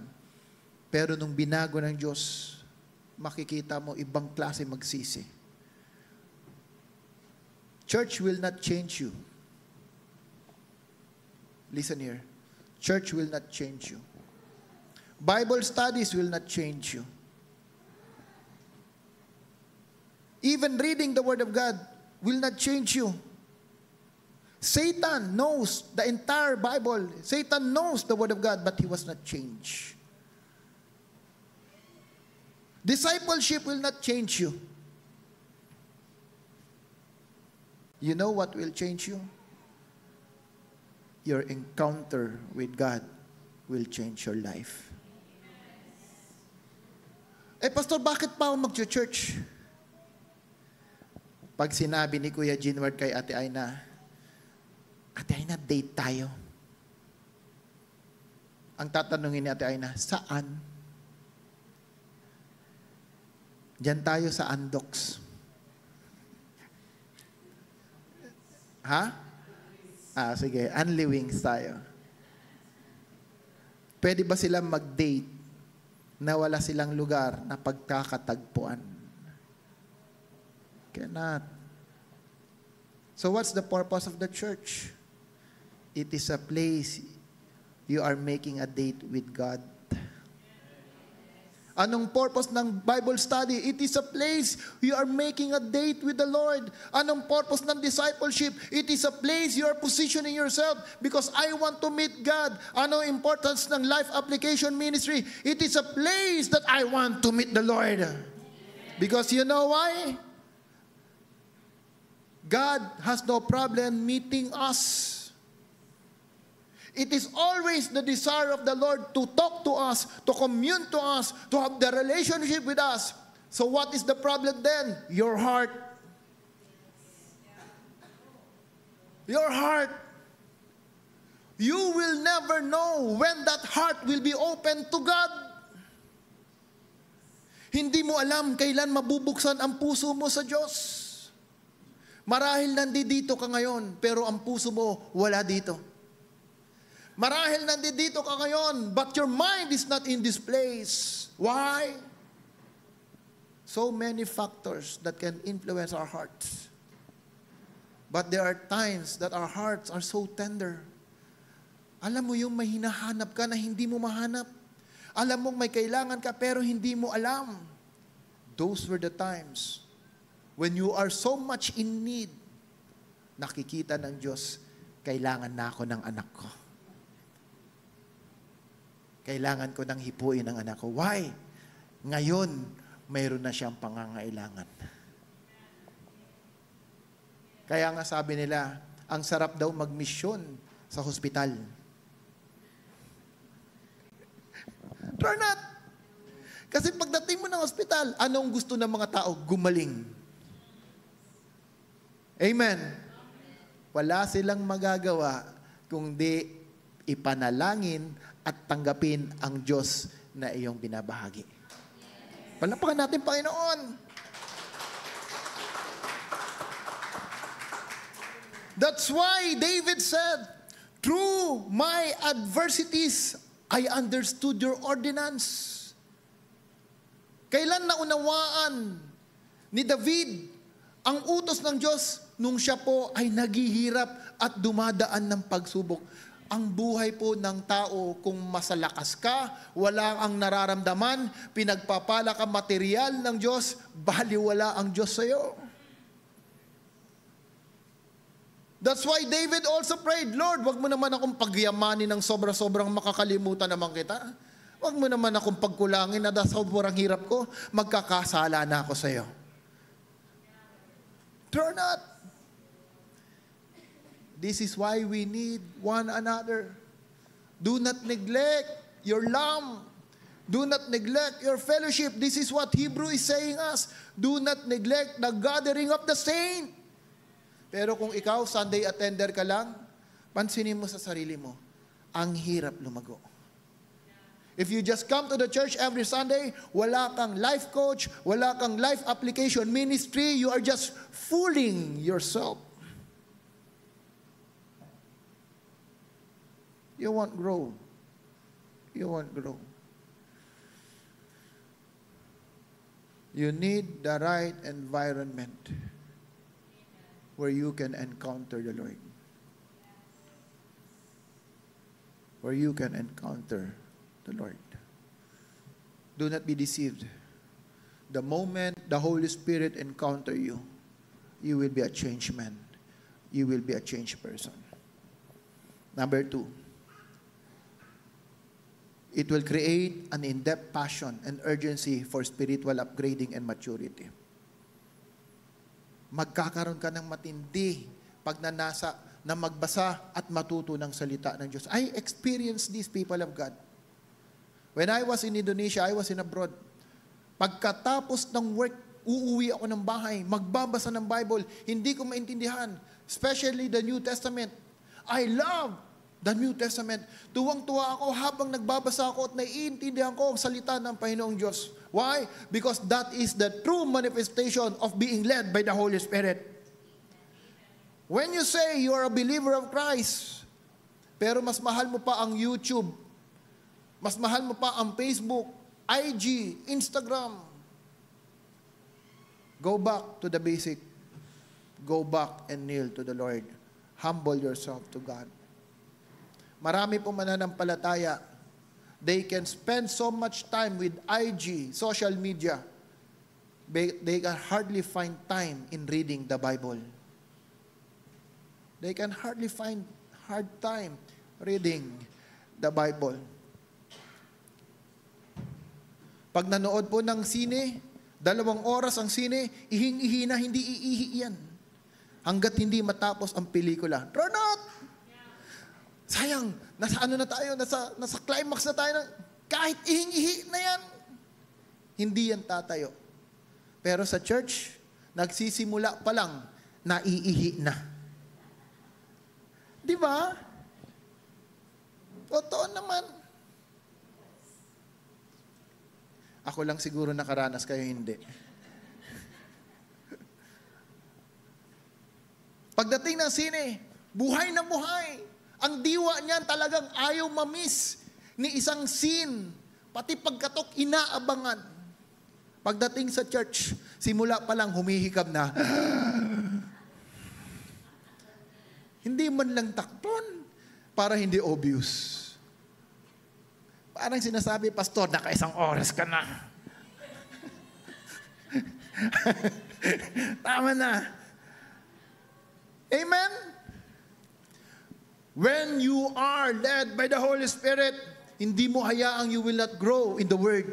pero nung binago ng Diyos, makikita mo ibang klase magsisi. Church will not change you. Listen here. Church will not change you. Bible studies will not change you. Even reading the Word of God will not change you. Satan knows the entire Bible. Satan knows the Word of God, but he was not changed. Discipleship will not change you. You know what will change you? Your encounter with God will change your life. Pastor, bakit pa ako mag-church? Pag sinabi ni Kuya Ginward kay Ate Aina, Ate Aina, date tayo. Ang tatanungin ni Ate Aina, saan? Diyan tayo sa Andox. Ha? Sige, Unli Wings tayo. Pwede ba silang mag-date na wala silang lugar na pagkakatagpuan? Cannot. So what's the purpose of the church? It is a place you are making a date with God. Anong purpose ng Bible study? It is a place you are making a date with the Lord. Anong purpose ng discipleship? It is a place you are positioning yourself because I want to meet God. Anong importance ng life application ministry? It is a place that I want to meet the Lord. Because you know why? God has no problem meeting us. It is always the desire of the Lord to talk to us, to commune to us, to have the relationship with us. So what is the problem then? Your heart. Your heart. You will never know when that heart will be open to God. Hindi mo alam kailan mabubuksan ang puso mo sa Diyos. Marahil nandito ka ngayon, pero ang puso mo wala dito. Marahil nandito ka ngayon, but your mind is not in this place. Why? So many factors that can influence our hearts. But there are times that our hearts are so tender. Alam mo yung may hinahanap ka na hindi mo mahanap. Alam mong may kailangan ka pero hindi mo alam. Those were the times when you are so much in need, nakikita ng Diyos, kailangan na ako ng anak ko. Kailangan ko nang hipuin ang anak ko. Why? Ngayon, mayroon na siyang pangangailangan. Kaya nga sabi nila, ang sarap daw magmisyon sa hospital. Try not. Kasi pagdating mo ng hospital, anong gusto ng mga tao? Gumaling. Amen. Wala silang magagawa kung di ipanalangin at tanggapin ang Diyos na iyong binabahagi. Palapakan natin, Panginoon. That's why David said, through my adversities, I understood your ordinance. Kailan naunawaan ni David ang utos ng Diyos nung siya po ay naghihirap at dumadaan ng pagsubok? Ang buhay po ng tao, kung masalakas ka, wala ang nararamdaman, pinagpapala ka material ng Diyos, baliwala ang Diyos sa iyo. That's why David also prayed, Lord, wag mo naman akong pagyamanin ng sobra-sobrang makakalimutan naman kita. Wag mo naman akong pagkulangin na dahil sobrang hirap ko, magkakasala na ako sa iyo. Turn not. This is why we need one another. Do not neglect your lamb. Do not neglect your fellowship. This is what Hebrew is saying us. Do not neglect the gathering of the saint. Pero kung ikaw, Sunday attender ka lang, pansinin mo sa sarili mo, ang hirap lumago. If you just come to the church every Sunday, wala kang life coach, wala kang life application ministry, you are just fooling yourself. You won't grow. You won't grow. You need the right environment where you can encounter the Lord. Where you can encounter the Lord. Do not be deceived. The moment the Holy Spirit encounter you, you will be a changed man. You will be a changed person. Number 2. It will create an in-depth passion and urgency for spiritual upgrading and maturity. magkakaroon ka ng matindi pagnanasa na magbasa at matuto ng salita ng Diyos. I experienced this, people of God. When I was in Indonesia, I was in abroad. Pagkatapos ng work, uuwi ako ng bahay, magbabasa ng Bible, hindi ko maintindihan, especially the New Testament. I love the New Testament. Tuwang-tuwa ako habang nagbabasa ako at naiintindihan ko ang salita ng Panginoong Diyos. Why? Because that is the true manifestation of being led by the Holy Spirit. When you say you are a believer of Christ, pero mas mahal mo pa ang YouTube, mas mahal mo pa ang Facebook, IG, Instagram, go back to the basic. Go back and kneel to the Lord. Humble yourself to God. Marami pong mananampalataya, they can spend so much time with IG, social media, they can hardly find time in reading the Bible. They can hardly find hard time reading the Bible. Pag nanood po ng sine, 2 oras ang sine, ihing-ihi na, hindi iihi yan. Hanggat hindi matapos ang pelikula. Turn out! Sayang, nasa ano na tayo, nasa climax na tayo. Kahit ihing-ihi na yan, hindi yan tatayo. Pero sa church, nagsisimula pa lang, naiihi na. Di ba? Totoo naman. Ako lang siguro nakaranas, kayo hindi. Pagdating ng sine, buhay na buhay. Ang diwa niyan talagang ayaw mamiss ni isang scene. Pati pagkatok, inaabangan. Pagdating sa church, simula pa lang humihikab na. Hindi man lang takton para hindi obvious. Parang sinasabi, Pastor, naka-1 oras ka na. Tama na. Amen? When you are led by the Holy Spirit, hindi mo hayaang you will not grow in the Word.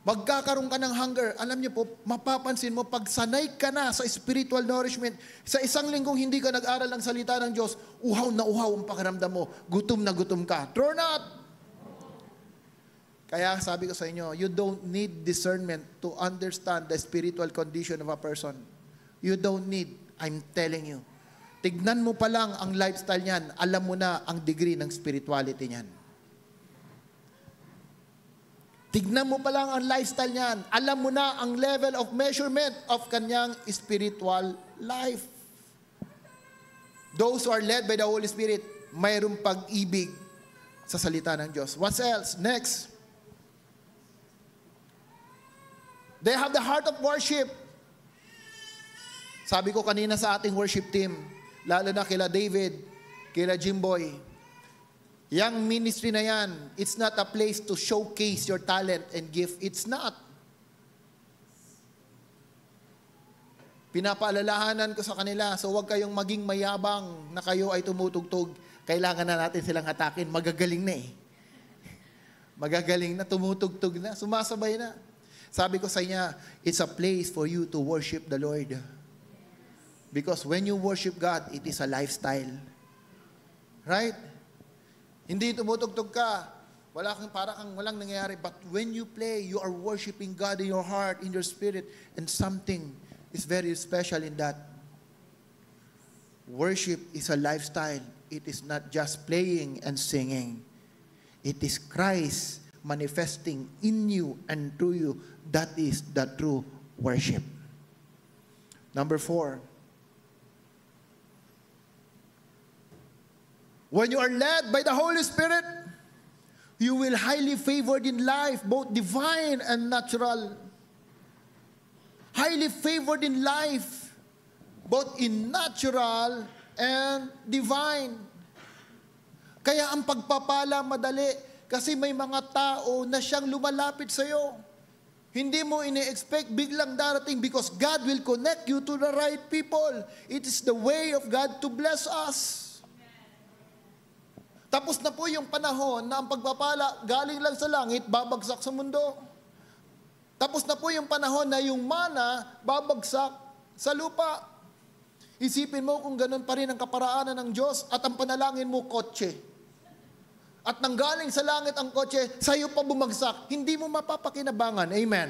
Magkakaroon ka ng hunger. Alam niyo po, mapapansin mo, pag sanay ka na sa spiritual nourishment, sa isang linggong hindi ka nag-aral ng salita ng Diyos, uhaw na uhaw ang pakiramdam mo. Gutom na gutom ka. True or not? Kaya sabi ko sa inyo, you don't need discernment to understand the spiritual condition of a person. You don't need. I'm telling you. Tignan mo pa lang ang lifestyle niyan, alam mo na ang degree ng spirituality niyan. Tignan mo pa lang ang lifestyle niyan, alam mo na ang level of measurement of kanyang spiritual life. Those who are led by the Holy Spirit, mayroong pag-ibig sa salita ng Diyos. What else? Next. They have the heart of worship. Sabi ko kanina sa ating worship team, lalo na kila David, kila Jimboy, yang ministry na yan, it's not a place to showcase your talent and gift. It's not. Pinapaalalahanan ko sa kanila, so huwag kayong maging mayabang na kayo ay tumutugtog. Kailangan na natin silang hatakin. Magagaling na eh. Magagaling na, tumutugtog na, sumasabay na. Sabi ko sa inyo, it's a place for you to worship the Lord. Because when you worship God, it is a lifestyle. Right? Hindi tumutugtog ka. Parang walang nangyayari. But when you play, you are worshiping God in your heart, in your spirit, and something is very special in that. Worship is a lifestyle. It is not just playing and singing. It is Christ manifesting in you and through you. That is the true worship. Number 4. When you are led by the Holy Spirit, you will highly favored in life, both divine and natural. Highly favored in life, both in natural and divine. Kaya ang pagpapala madali, kasi may mga tao na siyang lumalapit sa iyo. Hindi mo ini-expect, biglang darating because God will connect you to the right people. It is the way of God to bless us. Tapos na po yung panahon na ang pagpapala galing lang sa langit, babagsak sa mundo. Tapos na po yung panahon na yung mana babagsak sa lupa. Isipin mo kung ganun pa rin ang kaparaanan ng Diyos at ang panalangin mo, kotse. At nanggaling sa langit ang kotse, sa'yo pa bumagsak, hindi mo mapapakinabangan. Amen.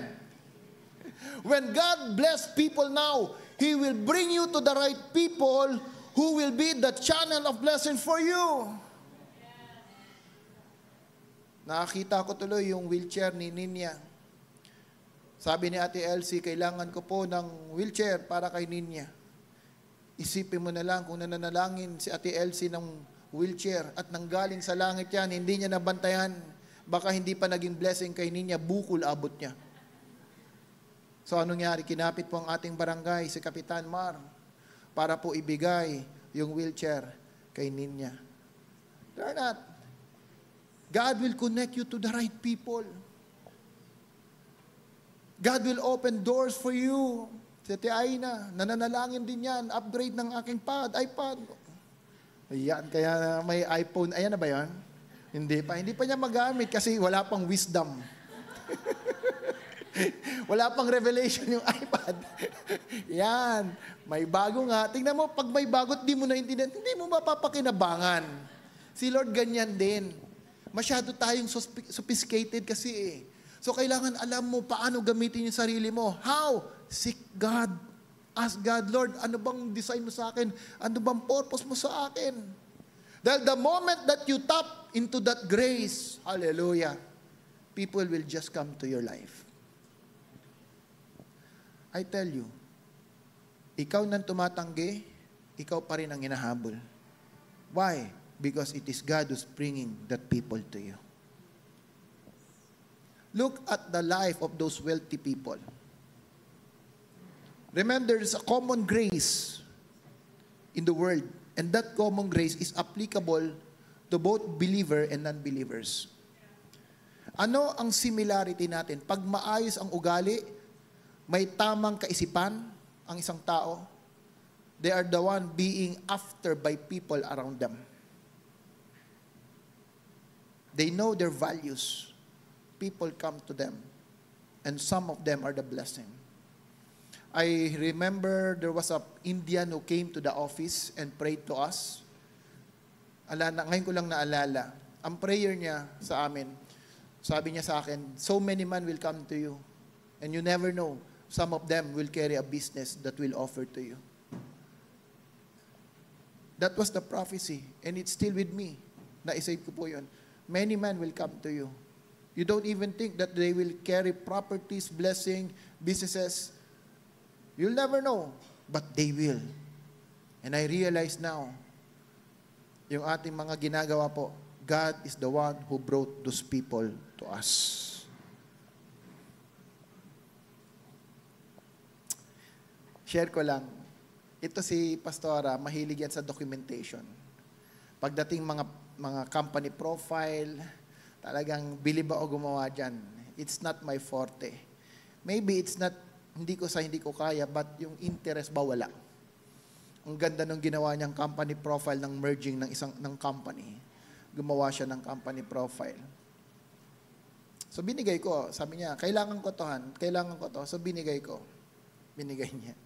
When God bless people now, He will bring you to the right people who will be the channel of blessing for you. Nakakita ko tuloy yung wheelchair ni Ninya. Sabi ni Ate Elsie, kailangan ko po ng wheelchair para kay Ninya. Isipin mo na lang kung nananalangin si Ate Elsie ng wheelchair at nanggaling sa langit yan, hindi niya nabantayan, baka hindi pa naging blessing kay Ninya, bukol abot niya. So anong nangyari? Kinapit po ang ating barangay, si Kapitan Mar, para po ibigay yung wheelchair kay Ninya. Turn not. God will connect you to the right people. God will open doors for you. Si Ate Aina, nananalangin din yan, upgrade ng aking iPad. Ayan, kaya may iPhone. Ayan na ba yan? Hindi pa niya magamit kasi wala pang wisdom. Wala pang revelation yung iPad. Yan, may bago nga. Tingnan mo, pag may bago't di mo naintindihan, hindi mo mapapakinabangan. Si Lord ganyan din. Masyado tayong sophisticated kasi eh. So kailangan alam mo paano gamitin yung sarili mo. How? Seek God. Ask God, Lord, ano bang design mo sa akin? Ano bang purpose mo sa akin? Dahil the moment that you tap into that grace, hallelujah, people will just come to your life. I tell you, ikaw nang tumatanggi, ikaw pa rin ang hinahabol. Why? Because it is God who's bringing that people to you. Look at the life of those wealthy people. Remember, there's a common grace in the world, and that common grace is applicable to both believer and non-believers. Ano ang similarity natin? Pag maayos ang ugali, may tamang kaisipan ang isang tao, they are the one being after by people around them. They know their values. People come to them, and some of them are the blessing. I remember there was a Indian who came to the office and prayed to us. Ngayon ko lang naalala. Ang prayer niya sa amin, sabi niya sa akin, so many men will come to you, and you never know, some of them will carry a business that will offer to you. That was the prophecy, and it's still with me. Naisave ko po yun. Many men will come to you. You don't even think that they will carry properties, blessing, businesses. You'll never know, but they will. And I realize now, yung ating mga ginagawa po, God is the one who brought those people to us. Share ko lang. Ito si Pastora, mahilig yan sa documentation. Pagdating mga company profile, talagang bilib ako gumawa dyan. It's not my forte. Maybe it's not, hindi ko kaya, but yung interest ba wala. Ang ganda nung ginawa niyang company profile ng merging ng company. Gumawa siya ng company profile. So binigay ko, sabi niya, kailangan ko to. So binigay ko. Binigay niya.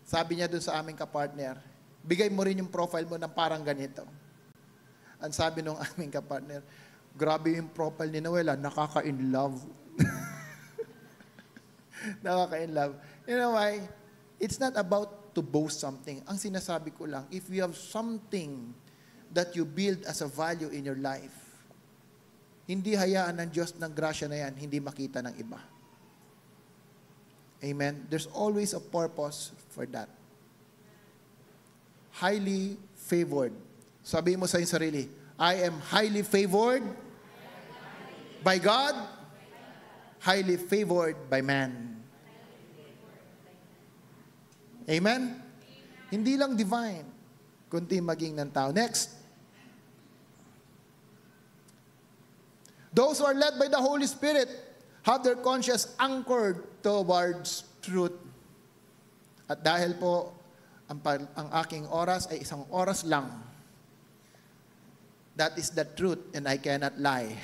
Sabi niya dun sa aming kapartner, bigay mo rin yung profile mo ng parang ganito. Ang sabi nung aming kapartner, grabe yung profile ni Noela, nakaka-in-love. Nakaka-in-love. You know why? It's not about to boast something. Ang sinasabi ko lang, if you have something that you build as a value in your life, hindi hayaan ng Diyos ng grasya na yan, hindi makita ng iba. Amen? There's always a purpose for that. Highly favored. Sabihin mo sa iyong sarili, I am highly favored by God, highly favored by man. Amen? Hindi lang divine, kundi maging ng tao. Next. Those who are led by the Holy Spirit have their conscience anchored towards truth. At dahil po, ang aking oras ay isang oras lang. That is the truth and I cannot lie.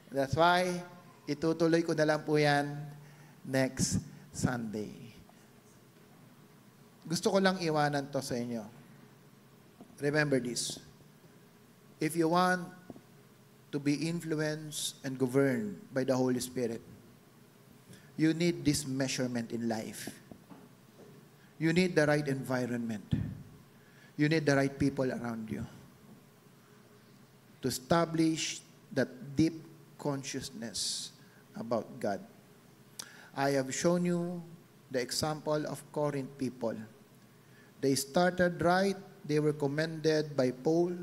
That's why, itutuloy ko na lang po yan next Sunday. Gusto ko lang iwanan to sa inyo. Remember this. If you want to be influenced and governed by the Holy Spirit, you need this measurement in life. You need the right environment. You need the right people around you to establish that deep consciousness about God. I have shown you the example of Corinth people. They started right, they were commended by Paul,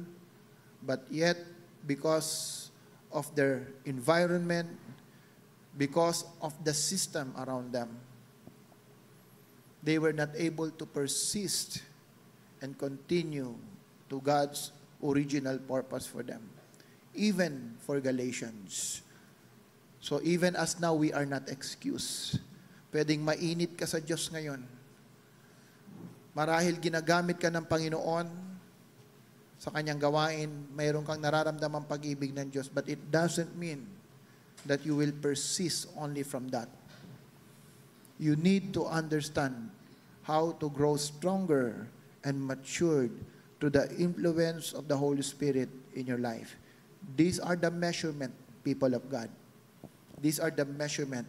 but yet because of their environment, because of the system around them, they were not able to persist and continue to God's original purpose for them. Even for Galatians. So even as now, we are not excused. Pwedeng mainit ka sa Diyos ngayon. Marahil ginagamit ka ng Panginoon sa kanyang gawain, mayroon kang nararamdamang pag-ibig ng Diyos, but it doesn't mean that you will persist only from that. You need to understand how to grow stronger and matured to the influence of the Holy Spirit in your life. These are the measurement, people of God. These are the measurement.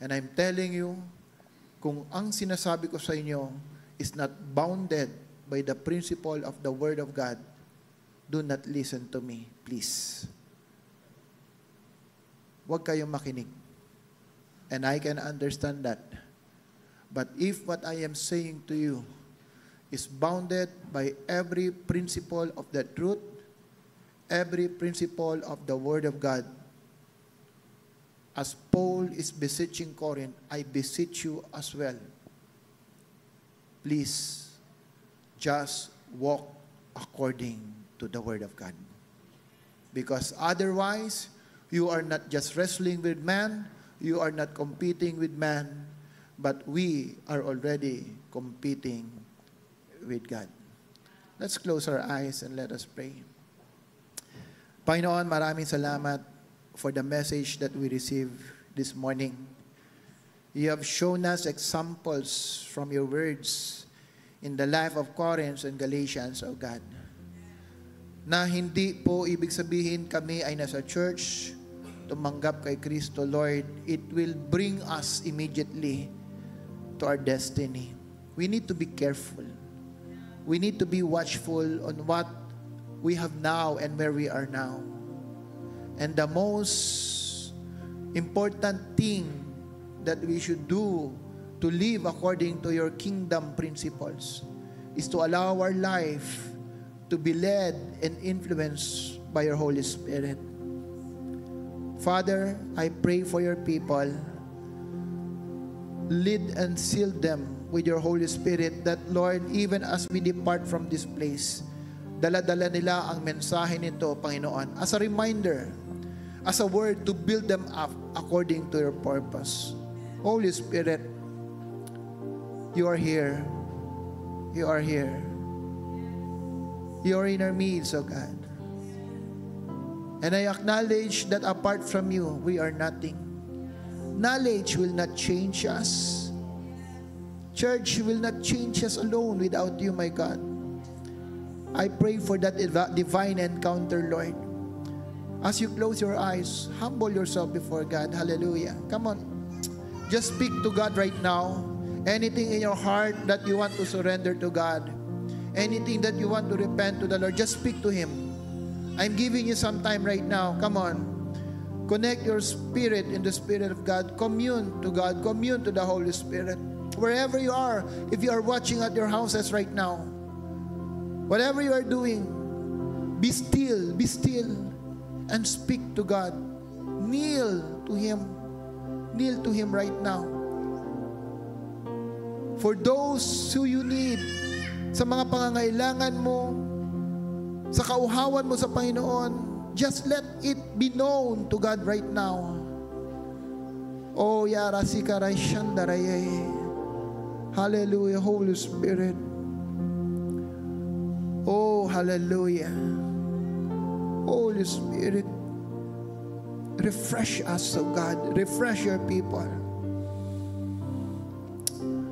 And I'm telling you, kung ang sinasabi ko sa inyo is not bounded by the principle of the Word of God, do not listen to me, please. Huwag kayong makinig. And I can understand that. But if what I am saying to you is bounded by every principle of the truth, every principle of the Word of God, as Paul is beseeching Corinth, I beseech you as well. Please, just walk according to the Word of God. Because otherwise, you are not just wrestling with man, you are not competing with man, but we are already competing with God. Let's close our eyes and let us pray. Panginoon, maraming salamat for the message that we received this morning. You have shown us examples from your words in the life of Corinth and Galatians, O God, na hindi po ibig sabihin kami ay nasa church, tumanggap kay Kristo, Lord, it will bring us immediately to our destiny. We need to be careful. We need to be watchful on what we have now and where we are now. And the most important thing that we should do to live according to your kingdom principles is to allow our life to be led and influenced by your Holy Spirit. Father, I pray for your people. Lead and seal them with your Holy Spirit, that, Lord, even as we depart from this place, dala-dala nila ang mensahe nito, Panginoon, as a reminder, as a word to build them up according to your purpose. Holy Spirit, you are here. You are here. You are in our midst, O God. And I acknowledge that apart from you, we are nothing. Knowledge will not change us. Church will not change us alone without you, my God. I pray for that divine encounter, Lord. As you close your eyes, humble yourself before God. Hallelujah. Come on. Just speak to God right now. Anything in your heart that you want to surrender to God, anything that you want to repent to the Lord, just speak to Him. I'm giving you some time right now. Come on. Connect your spirit in the Spirit of God. Commune to God. Commune to the Holy Spirit. Wherever you are, if you are watching at your houses right now, whatever you are doing, be still, and speak to God. Kneel to Him. Kneel to Him right now. For those who you need, sa mga pangangailangan mo, sa kauhawan mo sa Panginoon, just let it be known to God right now. Oh, Yara Sikaray Shandaraye. Hallelujah, Holy Spirit. Oh, hallelujah. Holy Spirit, refresh us, oh God. Refresh your people.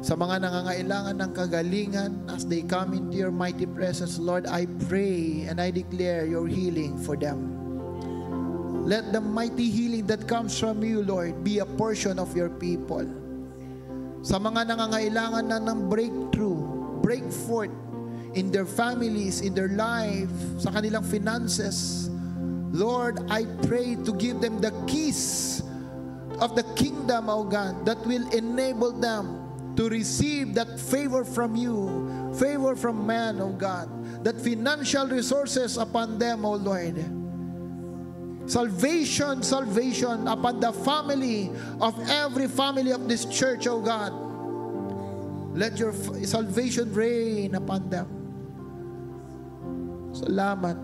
Sa mga nangangailangan ng kagalingan, as they come into your mighty presence, Lord, I pray and I declare your healing for them. Let the mighty healing that comes from you, Lord, be a portion of your people. Sa mga nangangailangan na ng breakthrough, break forth in their families, in their life, sa kanilang finances, Lord, I pray to give them the keys of the kingdom, O God, that will enable them to receive that favor from you, favor from man, O God, that financial resources upon them, O Lord. Salvation, salvation upon the family of every family of this church, O God. Let your salvation reign upon them. Salamat.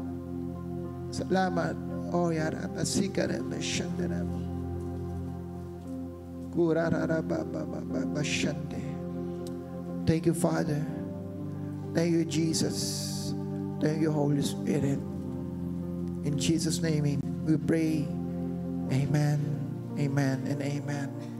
Salamat. Oh, yara, pasikara, mashandara. Thank you, Father. Thank you, Jesus. Thank you, Holy Spirit. In Jesus' name we pray. Amen, amen, and amen.